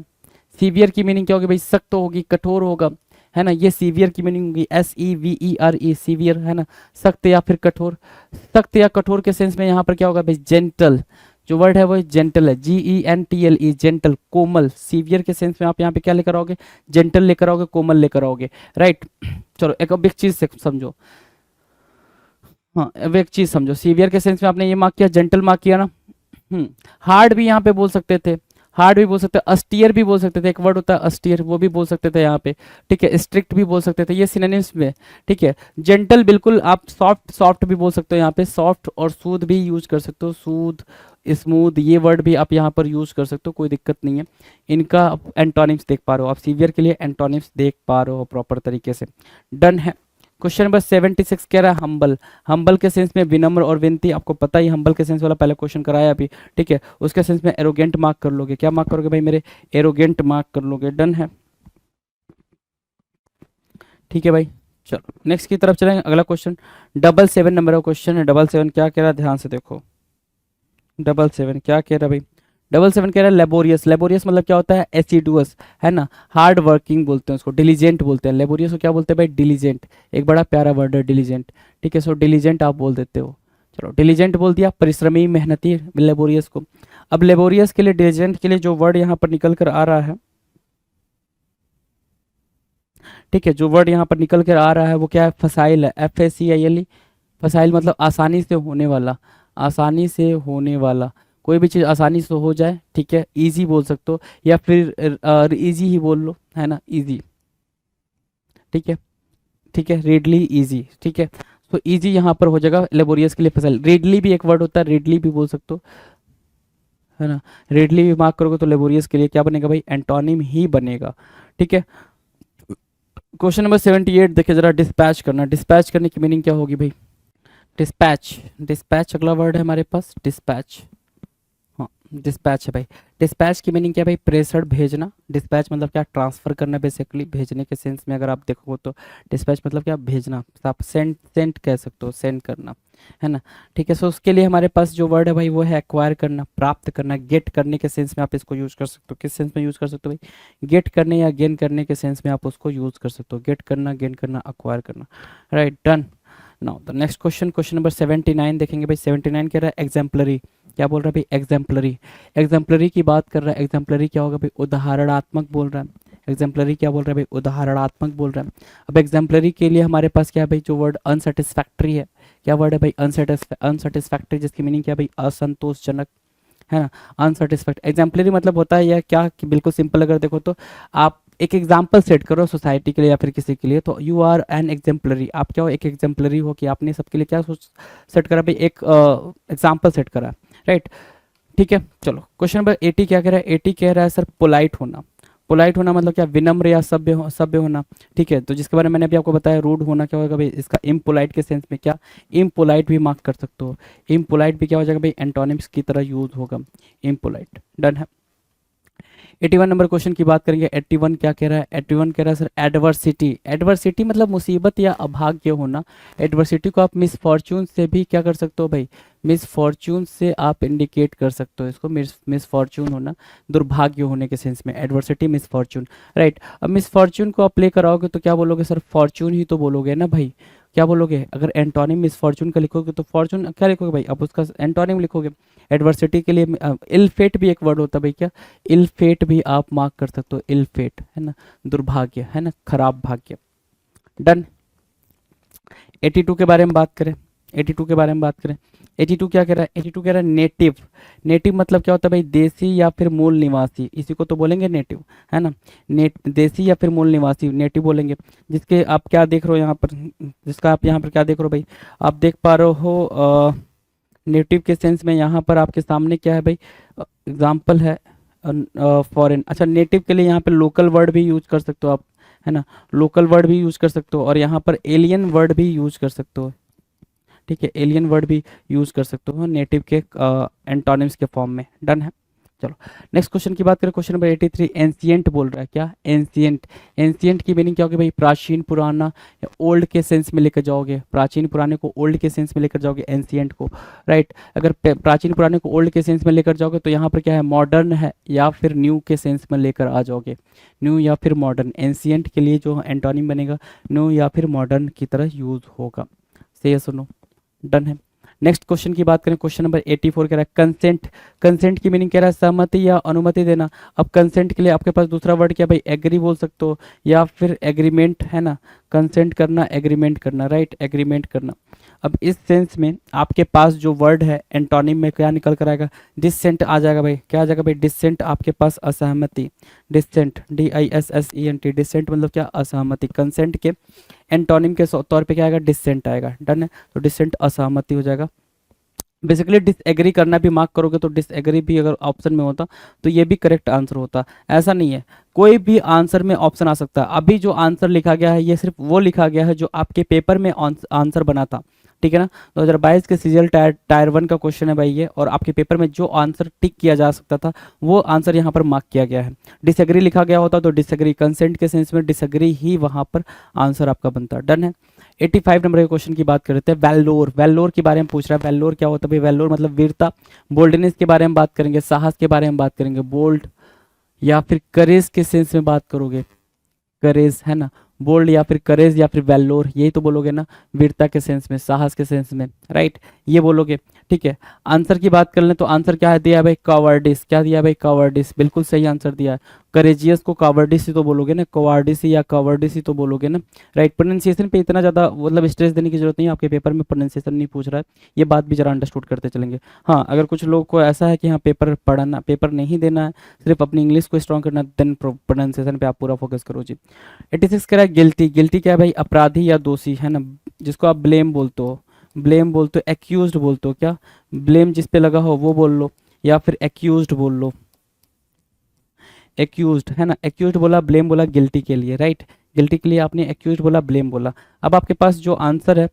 सीवियर की मीनिंग क्या होगी भाई, सख्त होगी, कठोर होगा, है ना। ये सीवियर की मीनिंग होगी, SEVERE, सीवियर, है ना, सख्त या फिर कठोर। सख्त या कठोर के सेंस में यहाँ पर क्या होगा भाई, जेंटल। जो वर्ड है वो जेंटल है, GENTLE, जेंटल, कोमल। सीवियर के सेंस में आप यहाँ पे क्या लेकर आओगे, जेंटल लेकर आओगे, कोमल लेकर आओगे। राइट, चलो अब एक चीज से समझो। हाँ, अब एक चीज समझो, सीवियर के सेंस में आपने ये मार्क किया, जेंटल मार्क किया ना। हार्ड भी यहाँ पे बोल सकते थे, हार्ड भी बोल सकते, अस्टियर भी बोल सकते थे, एक वर्ड होता है अस्टियर, वो भी बोल सकते थे यहाँ पे। ठीक है, स्ट्रिक्ट भी बोल सकते थे, ये सिनोनिम्स में। ठीक है, जेंटल बिल्कुल आप सॉफ्ट, सॉफ्ट भी बोल सकते हो यहाँ पे, सॉफ्ट, और सूद भी यूज कर सकते हो, सूद, स्मूथ, ये वर्ड भी आप यहाँ पर यूज कर सकते हो, कोई दिक्कत नहीं है। इनका एंटोनिम्स देख पा रहे हो आप, सीवियर के लिए एंटोनिम्स देख पा रहे हो प्रॉपर तरीके से। डन है। क्वेश्चन नंबर 76 कह रहा है हम्बल। हम्बल के सेंस में विनम्र और विनती, आपको पता ही हम्बल के सेंस वाला पहले क्वेश्चन कराया अभी। ठीक है, उसके सेंस में एरोगेंट मार्क कर लोगे। क्या मार्क करोगे भाई मेरे, एरोगेंट मार्क कर लोगे। डन है। ठीक है भाई, चलो नेक्स्ट की तरफ चलेंगे। अगला क्वेश्चन 77 नंबर का क्वेश्चन है। 77 क्या कह रहा है, ध्यान से देखो। 77 क्या कह रहा है भाई, 777 कह रहा है लेबोरियस, लेबोरियस मतलब क्या होता है, एसिडुअस, है ना, हार्ड वर्किंग बोलते हैं उसको, डिलीजेंट बोलते हैं, लेबोरियस को क्या बोलते हैं भाई, डिलीजेंट, एक बड़ा प्यारा वर्ड है डिलीजेंट, ठीक है, सो डिलीजेंट आप बोल देते हो। चलो डिलीजेंट बोल दिया, परिश्रमी, मेहनती, लेबोरियस को। अब लेबोरियस के लिए, डिलीजेंट के लिए जो वर्ड यहाँ पर निकल कर आ रहा है, ठीक है, जो वर्ड यहाँ पर निकल कर आ रहा है वो क्या है, फसाइल है, FACILE, फसाइल मतलब आसानी से होने वाला, आसानी से होने वाला, कोई भी चीज़ आसानी से हो जाए, ठीक है, इजी बोल सकते हो, या फिर इजी ही बोल लो, है ना, इजी, ठीक है, ठीक है, रेडली, इजी, ठीक है, तो इजी यहाँ पर हो जाएगा लेबोरियस के लिए फसाइल। रेडली भी एक वर्ड होता है, रेडली भी बोल सकते हो, है ना, रेडली भी मार्क करोगे तो लेबोरियस के लिए क्या बनेगा भाई, एंटोनिम ही बनेगा, ठीक है। क्वेश्चन नंबर 78 देखिए जरा, डिस्पैच करना, डिस्पैच करने की मीनिंग क्या होगी भाई, डिस्पैच, डिस्पैच अगला वर्ड है हमारे पास, डिस्पैच, हाँ डिस्पैच है भाई। डिस्पैच की मीनिंग क्या है भाई, प्रेशर भेजना, डिस्पैच मतलब क्या, ट्रांसफर करना, बेसिकली भेजने के सेंस में अगर आप देखोगे तो डिस्पैच मतलब क्या, भेजना, आप सेंड, सेंड कह सकते हो, सेंड करना, है ना, ठीक है। सो उसके लिए हमारे पास जो वर्ड है भाई वो है एक्वायर करना, प्राप्त करना, गेट करने के सेंस में आप इसको यूज कर सकते हो, किस सेंस में यूज कर सकते हो भाई, गेट करने या गेन करने के सेंस में आप उसको यूज कर सकते हो, गेट करना, गेन करना, अक्वायर करना, right, done. Now the next question, question number 79 देखेंगे भाई। 79 कह रहा है एग्जाम्पलरी, क्या बोल रहा है भाई, एग्जाम्पलरी, एग्जाम्पलरी की बात कर रहा है, एग्जाम्पलरी क्या होगा भाई, उदाहरणात्मक बोल रहा है, एग्जाम्पलरी क्या बोल रहा है भाई, उदाहरणात्मक बोल रहा है। अब एग्जाम्पलरी के लिए हमारे पास क्या है भाई, जो वर्ड अनसेटिस्फैक्ट्री है, क्या वर्ड है भाई, अनसेटिस्फैक्ट्री, जिसकी मीनिंग क्या है भाई, असंतोषजनक, है ना, अनसेटिस्फैक्ट। एग्जाम्पलरी मतलब होता है यह क्या कि बिल्कुल सिंपल अगर देखो तो आप एक एग्जाम्पल सेट करो सोसाइटी के लिए या फिर किसी के लिए, तो यू आर एन एग्जाम्पलरी, आप क्या हो, एक एग्जाम्पलरी हो कि आपने सबके लिए क्या सेट करा भाई, एक एग्जाम्पल सेट करा, राइट, ठीक है। चलो क्वेश्चन नंबर 80 क्या कह रहा है, 80 कह रहा है सर पोलाइट होना, पोलाइट होना मतलब क्या, विनम्र या सभ्य होना, ठीक है, तो जिसके बारे में मैंने अभी आपको बताया, रूड होना क्या होगा भाई, इसका इम्पोलाइट के सेंस में क्या, इम्पोलाइट भी मार्क कर सकते हो, इम्पोलाइट भी क्या हो जाएगा भाई, एंटोनिम्स की तरह यूज होगा, इम्पोलाइट, डन है। 81 नंबर क्वेश्चन की बात करेंगे। 81 क्या कह रहा है, 81 कह रहा है सर एडवर्सिटी, एडवर्सिटी मतलब मुसीबत या अभाग्य होना, एडवर्सिटी को आप मिसफॉर्च्यून से भी क्या कर सकते हो भाई, मिसफॉर्च्यून से आप इंडिकेट कर सकते हो इसको, मिसफॉर्च्यून होना, दुर्भाग्य होने के सेंस में, एडवर्सिटी मिसफॉर्च्यून, राइट। अब मिसफॉर्च्यून को आप लेकर आओगे तो क्या बोलोगे सर, फॉर्च्यून ही तो बोलोगे ना भाई, क्या बोलोगे, अगर एंटोनिम मिसफॉर्च्यून का लिखोगे तो फॉर्च्यून क्या लिखोगे भाई, अब उसका एंटोनिम लिखोगे। एडवर्सिटी के लिए इल फेट भी एक वर्ड होता है भाई, क्या, इल फेट भी आप मार्क कर सकते हो, इल फेट, है ना, दुर्भाग्य, है ना, खराब भाग्य, डन। 82 के बारे में बात करें, 82 के बारे में बात करें, 82 क्या कह रहा है, 82 कह रहा है नेटिव, नेटिव मतलब क्या होता है भाई, देसी या फिर मूल निवासी, इसी को तो बोलेंगे नेटिव, है ना, देसी या फिर मूल निवासी, नेटिव बोलेंगे। जिसके आप क्या देख रहे हो यहाँ पर, जिसका आप यहाँ पर क्या देख रहे हो भाई, आप देख पा रहे हो नेटिव के सेंस में यहाँ पर आपके सामने क्या है भाई, एग्जाम्पल है फॉरेन, अच्छा नेटिव के लिए यहाँ पे लोकल वर्ड भी यूज कर सकते हो आप, है ना, लोकल वर्ड भी यूज कर सकते हो, और यहाँ पर एलियन वर्ड भी यूज कर सकते हो, ठीक है, एलियन वर्ड भी यूज कर सकते हो नेटिव के एंटोनिम्स के फॉर्म में, डन है। चलो नेक्स्ट क्वेश्चन की बात करें, क्वेश्चन नंबर 83, एंशियंट बोल रहा है, क्या, एंशियंट, एंशियंट की मीनिंग क्या होगी भाई, प्राचीन, पुराना, या ओल्ड के सेंस में लेकर जाओगे, प्राचीन पुराने को ओल्ड के सेंस में लेकर जाओगे, एंशियंट को, राइट। अगर प्राचीन पुराने को ओल्ड के सेंस में लेकर जाओगे तो यहाँ पर क्या है, मॉडर्न है या फिर न्यू के सेंस में लेकर आ जाओगे, न्यू या फिर मॉडर्न, एंशियंट के लिए जो एंटोनिम बनेगा न्यू या फिर मॉडर्न की तरह यूज होगा, सही है, सुनो, डन है। नेक्स्ट क्वेश्चन की बात करें, क्वेश्चन नंबर 84 कह रहा है कंसेंट, कंसेंट की मीनिंग कह रहा है सहमति या अनुमति देना। अब कंसेंट के लिए आपके पास दूसरा वर्ड क्या भाई, एग्री बोल सकते हो या फिर एग्रीमेंट, है ना, कंसेंट करना, एग्रीमेंट करना, राइट, एग्रीमेंट करना। अब इस सेंस में आपके पास जो वर्ड है एंटोनिम में क्या निकल कर आएगा, डिसेंट आ जाएगा भाई, क्या आ जाएगा भाई, डिसेंट आपके पास असहमति, डिसेंट, DISSENT, डिसेंट मतलब क्या, असहमति। कंसेंट के एंटोनिम के तौर पे क्या आएगा, डिसेंट आएगा, डन है, तो डिसेंट असहमति हो जाएगा। बेसिकली डिसएग्री करना भी मार्क करोगे तो डिसएग्री भी अगर ऑप्शन में होता तो ये भी करेक्ट आंसर होता, ऐसा नहीं है, कोई भी आंसर में ऑप्शन आ सकता है। अभी जो आंसर लिखा गया है ये सिर्फ वो लिखा गया है जो आपके पेपर में आंसर बना था, ठीक है ना। 2022 के सीजीएल टायर 1 का क्वेश्चन है भाई ये, और आपके पेपर में जो आंसर टिक किया जा सकता था वो आंसर यहाँ पर मार्क किया गया है। डिसएग्री लिखा गया होता तो डिसएग्री, कंसेंट के सेंस में डिसएग्री ही वहाँ पर आंसर आपका बनता, डन है। 85 नंबर के क्वेश्चन की बात करते हैं। वैल्लोर, वैल्लोर के बारे में पूछ रहा है। वैल्लोर क्या होता है भाई? वैल्लोर मतलब वीरता, बोल्डनेस के बारे में बात करेंगे, साहस के बारे में बात करेंगे। बोल्ड या फिर करेज के सेंस में बात करोगे, करेज है ना, बोल्ड या फिर करेज या फिर वैल्योर, यही तो बोलोगे ना, वीरता के सेंस में, साहस के सेंस में, राइट, ये बोलोगे। ठीक है, आंसर की बात कर लें तो आंसर क्या है दिया है भाई? कॉवर्डिस। क्या दिया है भाई? कॉवर्डिस, बिल्कुल सही आंसर दिया है। करेजियस को कॉवर्डिस ही तो बोलोगे ना, कॉवर्डिस या कॉवर्डिस ही तो बोलोगे ना, राइट। प्रोनाउंसिएशन पे इतना ज़्यादा मतलब स्ट्रेस देने की जरूरत नहीं है, आपके पेपर में प्रोनाउंसिएशन नहीं पूछ रहा है, ये बात भी जरा अंडरस्टूड करते चलेंगे। हाँ, अगर कुछ लोग को ऐसा है कि हाँ पेपर पढ़ना, पेपर नहीं देना है, सिर्फ अपनी इंग्लिश को स्ट्रॉन्ग करना, देन प्रोनाउंसिएशन पे आप पूरा फोकस करो जी। 86 कह रहा है गिल्टी। गिल्टी क्या है भाई? अपराधी या दोषी, है ना, जिसको आप ब्लेम बोलते हो, ब्लेम बोलते हो, एक्यूज्ड बोलते हो। क्या? ब्लेम जिस पे लगा हो वो बोल लो, या फिर एक्यूज्ड बोल लो, एक्यूज्ड, है ना, एक्यूज्ड बोला, ब्लेम बोला गिल्टी के लिए, राइट। गिल्टी के लिए आपने एक्यूज्ड बोला, ब्लेम बोला। अब आपके पास जो आंसर है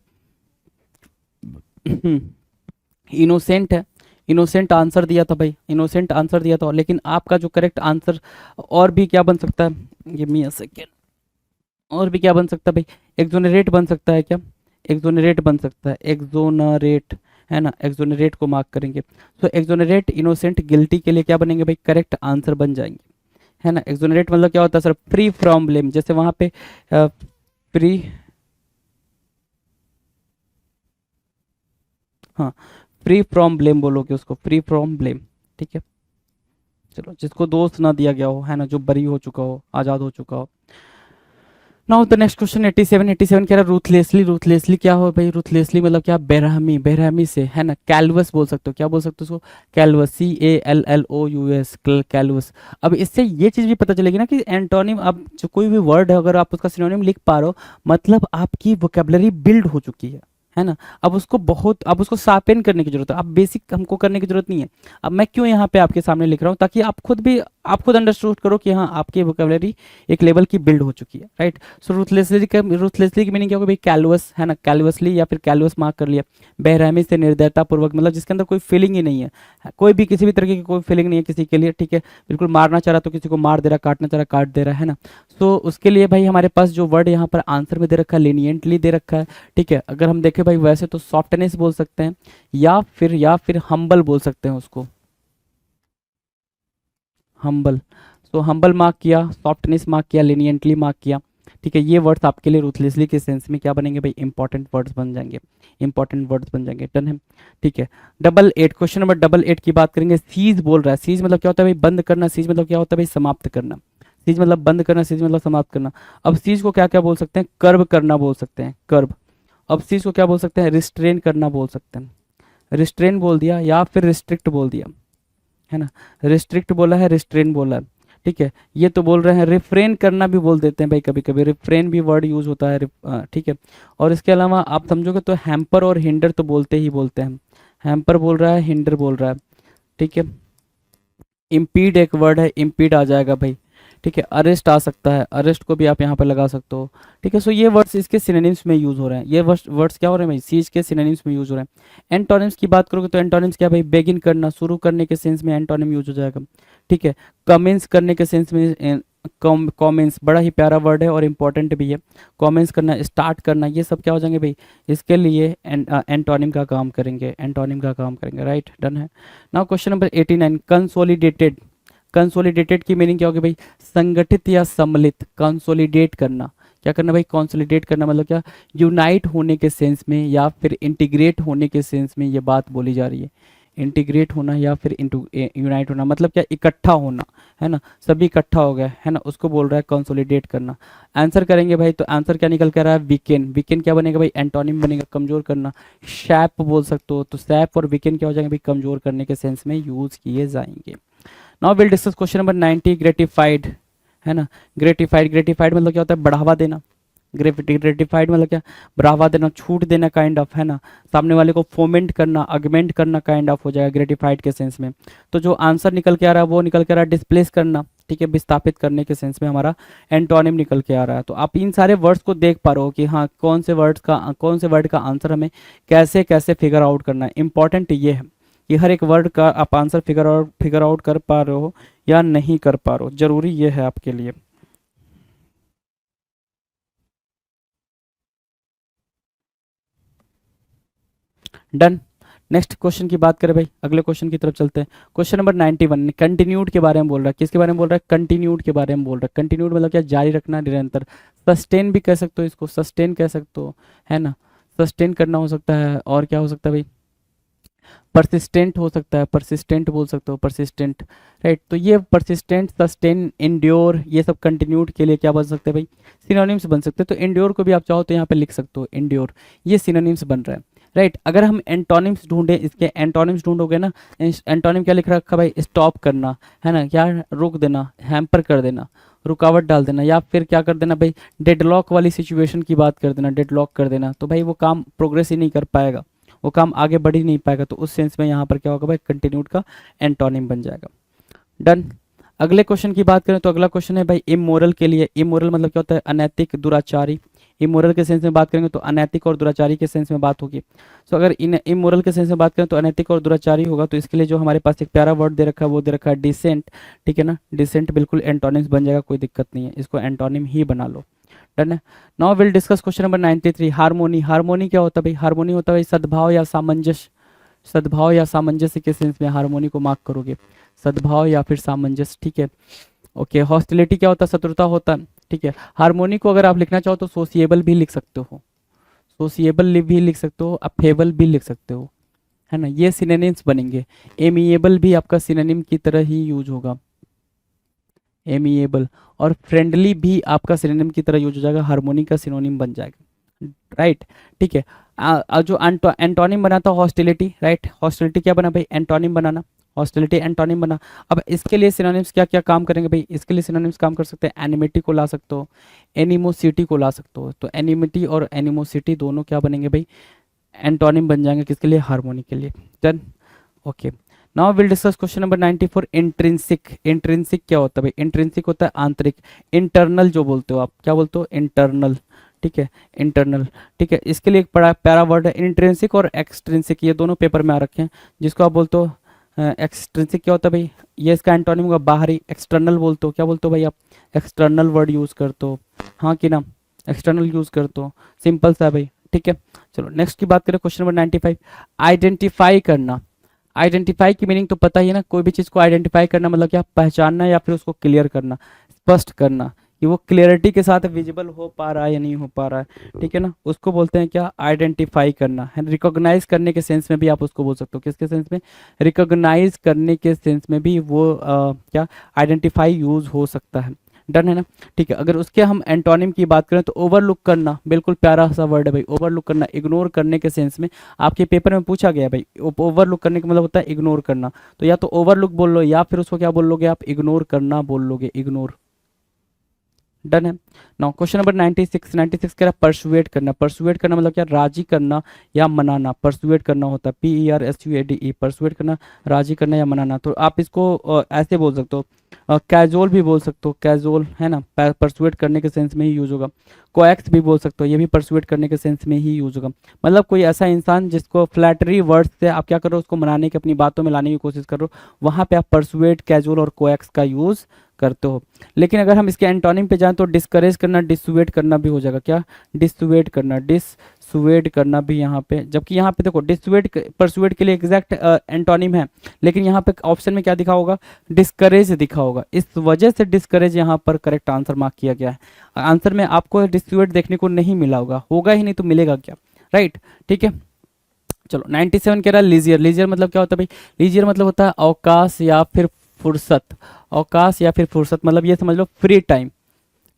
इनोसेंट है, इनोसेंट आंसर दिया था भाई, इनोसेंट आंसर दिया था, लेकिन आपका जो करेक्ट आंसर और भी क्या बन सकता है, गिव मी अ सेकेंड, और भी क्या बन सकता है भाई? एक्सोनरेट बन सकता है। क्या? एक्सोनरेट बन सकता है, एक्सोनरेट, है ना, एक्सोनरेट को मार्क करेंगे। तो एक्सोनरेट, इनोसेंट, गिल्टी के लिए क्या बनेंगे भाई? करेक्ट आंसर बन जाएंगे, है ना। एक्सोनरेट मतलब क्या होता है सर? फ्री फ्रॉम ब्लेम, जैसे वहां पे फ्री, हाँ, फ्री फ्रॉम ब्लेम बोलोगे उसको, फ्री फ्रॉम ब्लेम, ठीक है। चलो, जिसको दोष ना दिया गया हो, है ना, जो बरी हो चुका हो, आजाद हो चुका हो। Now the next question 87। 87 कह रहा है रूथलेसली। रूथलेसली क्या हो भाई? रूथलेसली मतलब क्या? बेरहमी, बेरहमी से, है ना। कैलवस बोल सकते हो, क्या बोल सकते हो उसको? कैलवस, CALLOUS, कैलवस। अब इससे ये चीज भी पता चलेगी ना कि एंटोनिम, अब जो कोई भी वर्ड है अगर आप उसका सिनोनिम लिख पा रहे हो, मतलब आपकी वोकेबलरी बिल्ड हो चुकी है ना। अब उसको बहुत, अब उसको शार्पेन करने की जरूरत है, अब बेसिक हमको करने की जरूरत नहीं है। अब मैं क्यों यहाँ पे आपके सामने लिख रहा हूँ? ताकि आप खुद भी, आप खुद अंडरस्टूड करो कि हाँ आपकी वोकेबलरी एक लेवल की बिल्ड हो चुकी है, राइट। सो रूथलेसली की मीनिंग क्या होगा भाई? कैलवस, है ना, कैलवसली या फिर कैलवस मार्क कर लिया। बेरहमी से, निर्दयता पूर्वक, मतलब जिसके अंदर कोई फीलिंग ही नहीं है, कोई भी किसी भी तरीके की कोई फीलिंग नहीं है किसी के लिए, ठीक है। बिल्कुल मारना चाह रहा तो किसी को मार दे रहा, काटना चाह रहा काट दे रहा, है ना। तो उसके लिए भाई हमारे पास जो वर्ड यहाँ पर आंसर में दे रखा है, लीनियंटली दे रखा है, ठीक है। अगर हम देखें भाई वैसे तो सॉफ्टनेस बोल सकते हैं, या फिर हम्बल बोल सकते हैं उसको, हम्बल। सो हम्बल मार्क किया, सॉफ्टनेस मार्क किया, लीनियंटली मार्क किया, ठीक है। ये वर्ड्स आपके लिए रूथलेसली के सेंस में क्या बनेंगे भाई? इंपॉर्टेंट वर्ड्स बन जाएंगे, इंपॉर्टेंट वर्ड्स बन जाएंगे, डन है, ठीक है। 88, क्वेश्चन नंबर 88 की बात करेंगे। सीज बोल रहा है। सीज मतलब क्या होता है भाई? बंद करना। सीज मतलब क्या होता है भाई? समाप्त करना। सीज मतलब बंद करना, सीज मतलब समाप्त करना। अब सीज को क्या क्या बोल सकते हैं? कर्व करना बोल सकते हैं, कर्व। अब सीज को क्या बोल सकते हैं? रिस्ट्रेन करना बोल सकते हैं, रिस्ट्रेन बोल दिया, या फिर रिस्ट्रिक्ट बोल दिया, है ना। रिस्ट्रिक्ट बोला है, रिस्ट्रेन बोला है, ठीक है। ये तो बोल रहे हैं, रिफ्रेन करना भी बोल देते हैं भाई, कभी कभी रिफ्रेन भी वर्ड यूज होता है, ठीक है। और इसके अलावा आप समझोगे तो हैम्पर और हिंडर तो बोलते ही बोलते हैं। हैम्पर बोल रहा है, हिंडर बोल रहा है, ठीक है। इम्पीड एक वर्ड है, इम्पीड आ जाएगा भाई, ठीक है। अरेस्ट आ सकता है, अरेस्ट को भी आप यहाँ पर लगा सकते हो, ठीक है। सो ये वर्ड्स इसके सिनोनिम्स में यूज हो रहे हैं, ये वर्ड्स क्या हो रहे हैं भाई? सीज के सिनोनिम्स में यूज हो रहे हैं। एंटोनिम्स की बात करोगे तो एंटोनिम्स क्या भाई? बेगिन करना, शुरू करने के सेंस में एंटोनिम यूज हो जाएगा, ठीक है। कमेंस करने के सेंस में, कॉमेंस बड़ा ही प्यारा वर्ड है और इंपॉर्टेंट भी है। कॉमेंस करना, स्टार्ट करना, ये सब क्या हो जाएंगे भाई? इसके लिए एंटोनिम का काम करेंगे, एंटोनिम का काम करेंगे, राइट, डन है। Now question number 89, consolidated. Consolidated की मीनिंग क्या होगी भाई? संगठित या सम्मिलित, कंसोलिडेट करना। क्या करना भाई? कंसोलिडेट करना मतलब क्या? यूनाइट होने के सेंस में या फिर इंटीग्रेट होने के सेंस में ये बात बोली जा रही है। इंटीग्रेट होना या फिर यूनाइट होना, मतलब क्या? इकट्ठा होना, है ना, सभी इकट्ठा हो गए, है ना, उसको बोल रहा है कंसोलिडेट करना। आंसर करेंगे भाई तो आंसर क्या निकल कर रहा है? वीकेन। वीकेन क्या बनेगा भाई? एंटोनिम बनेगा, कमजोर करना। शैप बोल सकते हो, तो सैप और वीकेन क्या हो जाएंगे भाई? कमजोर करने के सेंस में यूज किए जाएंगे। Now will discuss question number 90, gratified, है ना। ग्रेटिफाइड, ग्रेटिफाइड मतलब क्या होता है? बढ़ावा देना। ग्रेटिफाइड मतलब क्या? बढ़ावा देना, छूट देना, काइंड ऑफ, है ना। सामने वाले को फोमेंट करना, अगमेंट करना, काइंड ऑफ हो जाएगा ग्रेटिफाइड के सेंस में। तो जो आंसर निकल के आ रहा है वो निकल के आ रहा है डिस्प्लेस करना, ठीक है, विस्थापित करने के सेंस में हमारा एंटोनिम निकल के आ रहा है। तो आप इन सारे वर्ड्स को देख पा रहे हो कि हाँ कौन से वर्ड का आंसर हमें कैसे कैसे फिगर आउट करना है। इंपॉर्टेंट ये है कि हर एक वर्ड का आप आंसर फिगर आउट कर पा रहे हो या नहीं कर पा रहे हो, जरूरी ये है आपके लिए। डन। नेक्स्ट क्वेश्चन की बात करें भाई, अगले क्वेश्चन की तरफ चलते हैं। क्वेश्चन नंबर 91 कंटिन्यूड के बारे में बोल रहा है। किसके बारे में बोल रहा है? कंटिन्यूड के बारे में बोल रहा है। कंटिन्यूड मतलब क्या? जारी रखना, निरंतर। सस्टेन भी कह सकते हो इसको, सस्टेन कह सकते हो, है ना। सस्टेन करना हो सकता है, और क्या हो सकता है भाई? परसिस्टेंट हो सकता है, परसिस्टेंट बोल सकते हो, परसिस्टेंट, राइट। तो ये परसिस्टेंट, सस्टेन, इंड्योर, ये सब कंटिन्यूड के लिए क्या बन सकते हैं भाई? सिनोनिम्स बन सकते हैं। तो इंड्योर को भी आप चाहो तो यहाँ पे लिख सकते हो, इंड्योर। ये सिनोनिम्स बन रहा है, राइट। अगर हम एंटोनिम्स ढूंढे, इसके एंटोनिम्स ढूंढोगे ना, एंटोनिम क्या लिख रखा भाई? स्टॉप करना, है ना, क्या रोक देना, हैम्पर कर देना, रुकावट डाल देना, या फिर क्या कर देना भाई? डेडलॉक वाली सिचुएशन की बात कर देना, डेडलॉक कर देना। तो भाई वो काम प्रोग्रेस ही नहीं कर पाएगा, वो काम आगे बढ़ ही नहीं पाएगा। तो उस सेंस में यहाँ पर क्या होगा भाई? कंटिन्यूड का एंटोनिम बन जाएगा। डन। अगले क्वेश्चन की बात करें तो अगला क्वेश्चन है भाई इमोरल के लिए। इमोरल मतलब क्या होता है? अनैतिक, दुराचारी। इमोरल के सेंस में बात करेंगे तो अनैतिक और दुराचारी के सेंस में बात होगी। सो अगर इन इमोरल के सेंस में बात करें तो अनैतिक और दुराचारी होगा, तो इसके लिए जो हमारे पास एक प्यारा वर्ड दे रखा है वो दे रखा है डिसेंट, ठीक है ना। डिसेंट बिल्कुल एंटोनिम्स बन जाएगा, कोई दिक्कत नहीं है, इसको एंटोनिम ही बना लो। डन है। Now will discuss question number 93 harmony. Harmony क्या होता है भाई? हार्मोनी होता है भाई सद्भाव या सामंजस्य। सद्भाव या सामंजस्य के सेंस में हार्मोनी को मार्क करोगे, सद्भाव या फिर सामंजस्य, ठीक है। ओके। हॉस्टिलिटी क्या होता है? शत्रुता होता है, ठीक है। हार्मोनी को अगर आप लिखना चाहो तो सोसिएबल भी लिख सकते हो, सोसिएबल भी लिख सकते हो, अफेबल भी लिख सकते हो, है ना। ये सिनोनिम्स बनेंगे। एमिएबल भी आपका सिनोनिम की तरह ही यूज होगा, एमिएबल। और फ्रेंडली भी आपका सिनोनिम की तरह यूज हो जाएगा, हार्मोनी का सिनोनिम बन जाएगा, राइट, ठीक है। जो एंटोनिम बना था हॉस्टिलिटी, राइट। हॉस्टिलिटी क्या बना भाई? एंटोनिम बनाना, हॉस्टिलिटी एंटोनिम बना। अब इसके लिए सिनोनिम्स क्या क्या काम करेंगे भाई? इसके लिए सिनोनिम्स काम कर सकते हैं, एनिमिटी को ला सकते हो, एनिमोसिटी को ला सकते हो। तो एनिमिटी और एनिमोसिटी दोनों क्या बनेंगे भाई? एंटोनिम बन जाएंगे, किसके लिए? हार्मोनी के लिए। Done. Okay. Now will discuss question number 94 intrinsic. Intrinsic क्या होता है भाई? इंट्रिंसिक होता है आंतरिक, इंटरनल जो बोलते हो आप, क्या बोलते हो? इंटरनल, ठीक है, इंटरनल, ठीक है। इसके लिए एक बड़ा प्यारा वर्ड है इंट्रिंसिक और एक्सट्रिंसिक, ये दोनों पेपर में आ रखे हैं। जिसको आप बोलते हो एक्सट्रिंसिक क्या होता है भाई? ये इसका एंटोनिम होगा बाहरी। एक्सटर्नल बोलते हो, क्या बोलते हो भाई आप? एक्सटर्नल वर्ड यूज करते हो, हाँ कि ना, एक्सटर्नल यूज करते हो, सिंपल सा है भाई, ठीक है। चलो नेक्स्ट की बात करें, क्वेश्चन नंबर 95 आइडेंटिफाई करना। आइडेंटिफाई की मीनिंग तो पता ही है ना, कोई भी चीज़ को आइडेंटिफाई करना मतलब क्या? पहचानना या फिर उसको क्लियर करना, स्पष्ट करना कि वो क्लियरिटी के साथ विजिबल हो पा रहा है या नहीं हो पा रहा है, ठीक है ना। उसको बोलते हैं क्या? आइडेंटिफाई करना है। रिकॉग्नाइज करने के सेंस में भी आप उसको बोल सकते हो, किसके सेंस में? रिकॉग्नाइज करने के सेंस में भी वो क्या आइडेंटिफाई यूज हो सकता है। डन है ना, ठीक है। अगर उसके हम एंटोनिम की बात करें तो ओवरलुक करना, बिल्कुल प्यारा सा वर्ड है भाई, ओवरलुक करना, इग्नोर करने के सेंस में। आपके पेपर में पूछा गया भाई, ओवरलुक करने का मतलब होता है इग्नोर करना। तो या तो ओवरलुक बोल लो या फिर उसको क्या बोल लोगे आप? इग्नोर करना बोल लोगे, इग्नोर। डन है। नाउ क्वेश्चन नंबर 96 96 कह रहा है परसुएट करना। परसुएट करना मतलब क्या? राजी करना या मनाना, परसुएट करना होता है, PERSUADE, परसुएट करना, राजी करना या मनाना। तो आप इसको ऐसे बोल सकते हो, कैजुअल भी बोल सकते हो, कैजुअल, है ना, परसुएट करने के सेंस में ही यूज होगा। कोएक्स भी बोल सकते हो, ये भी परसुएट करने के सेंस में ही यूज होगा। मतलब कोई ऐसा इंसान जिसको फ्लैटरी वर्ड्स से आप क्या करो, उसको मनाने की, अपनी बातों में लाने की कोशिश करो, वहाँ पे आप परसुएट, कैजुअल और कोएक्स का यूज करते हो। लेकिन अगर हम इसके एंटोनिम पे जाएं तो डिस्करेज करना, डिसुएट करना भी हो जाएगा। क्या? डिसुएट करना, डिसुएट करना भी यहाँ पे। जबकि यहाँ पे देखो डिसुएट परसुएट के लिए एग्जैक्ट एंटोनिम है, लेकिन यहाँ पे ऑप्शन में क्या दिखा होगा? डिस्करेज दिखा होगा। इस वजह से डिस्करेज यहाँ पर करेक्ट आंसर मार्क किया गया है। आंसर में आपको डिसुएट देखने को नहीं मिला होगा ही नहीं तो मिलेगा क्या, राइट, ठीक है। चलो 97 कह रहा है लीजियर। लीजियर मतलब क्या होता है भाई? लीजियर मतलब होता है अवकाश या फिर फुर्सत। अवकाश या फिर फुर्सत मतलब ये समझ लो फ्री टाइम।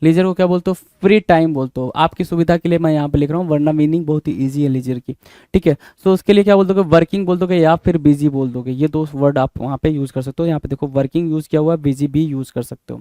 लीजर को क्या बोलते हो? फ्री टाइम बोलते हो। आपकी सुविधा के लिए मैं यहाँ पे लिख रहा हूँ, वरना मीनिंग बहुत ही इजी है लीजर की, ठीक है। सो उसके लिए क्या बोल दोगे? वर्किंग बोल दोगे या फिर बिजी बोल दोगे। ये दो वर्ड आप वहाँ पे यूज कर सकते हो। यहाँ पे देखो वर्किंग यूज किया हुआ है, बिजी भी यूज कर सकते हो।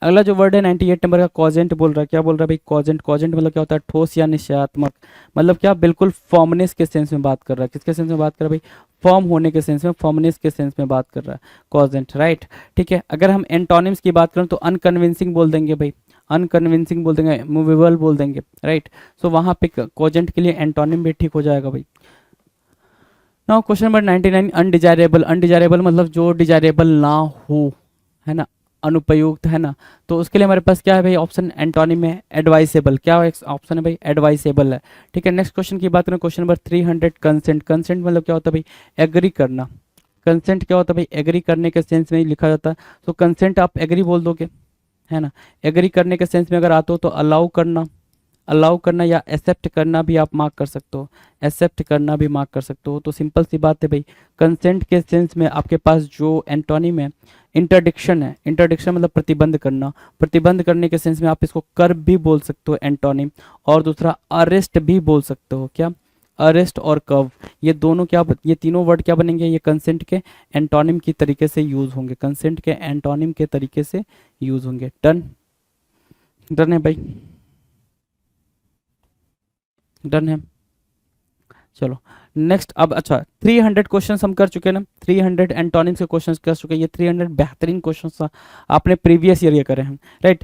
अगला जो वर्ड है 98 नंबर का कॉजेंट बोल रहा है। क्या बोल रहा है भाई? कॉजेंट। कॉजेंट मतलब क्या होता है? ठोस या निश्चयात्मक। मतलब क्या? बिल्कुल फॉर्मनेस के सेंस में बात कर रहा है। किसके सेंस में बात कर रहा है भाई? फॉर्म होने के सेंस में, फॉर्मनेस के सेंस में बात कर रहा है कॉजेंट, राइट, ठीक है। अगर हम एंटोनिम्स की बात करें तो अनकन्विंसिंग बोल देंगे भाई, अनकन्विंसिंग बोल देंगे, मूवेबल बोल देंगे, राइट। सो वहाँ पे कॉजेंट के लिए एंटोनिम भी ठीक हो जाएगा भाई। Now question number 99 undesirable. Undesirable मतलब जो डिजायरेबल ना हो, है ना, अनुपयुक्त, है ना। तो उसके लिए हमारे पास क्या है भाई, ऑप्शन एंटोनिम है एडवाइसेबल। क्या ऑप्शन है भाई, एडवाइसेबल है। ठीक है, नेक्स्ट क्वेश्चन की बात करें, क्वेश्चन नंबर 300, कंसेंट। कंसेंट मतलब क्या होता है भाई, एग्री करना। कंसेंट क्या होता है भाई, एग्री करने के सेंस में ही लिखा जाता है। तो कंसेंट आप एग्री बोल दोगे, है ना। एग्री करने के सेंस में अगर आते हो तो अलाउ करना, अलाउ करना या एक्सेप्ट करना भी आप मार्क कर सकते हो, एक्सेप्ट करना भी मार्क कर सकते हो। तो सिंपल सी बात है भाई, कंसेंट के सेंस में आपके पास जो एंटोनिम है इंटरडिक्शन है। इंटरडिक्शन मतलब प्रतिबंध करना, प्रतिबंध करने के सेंस में आप इसको कर भी बोल सकते हो एंटोनिम, और दूसरा अरेस्ट भी बोल सकते हो। क्या, अरेस्ट और कव, ये दोनों क्या, ये तीनों वर्ड क्या बनेंगे, ये कंसेंट के एंटोनिम की तरीके से यूज होंगे, कंसेंट के एंटोनिम के तरीके से यूज होंगे। डन, डन है भाई, डन है। चलो नेक्स्ट, अब अच्छा 300 क्वेश्चन हम कर चुके हैं ना, 300 एंटोनिम्स के क्वेश्चन कर चुके हैं। ये 300 बेहतरीन क्वेश्चन आपने प्रीवियस ईयर ये करे हैं, राइट।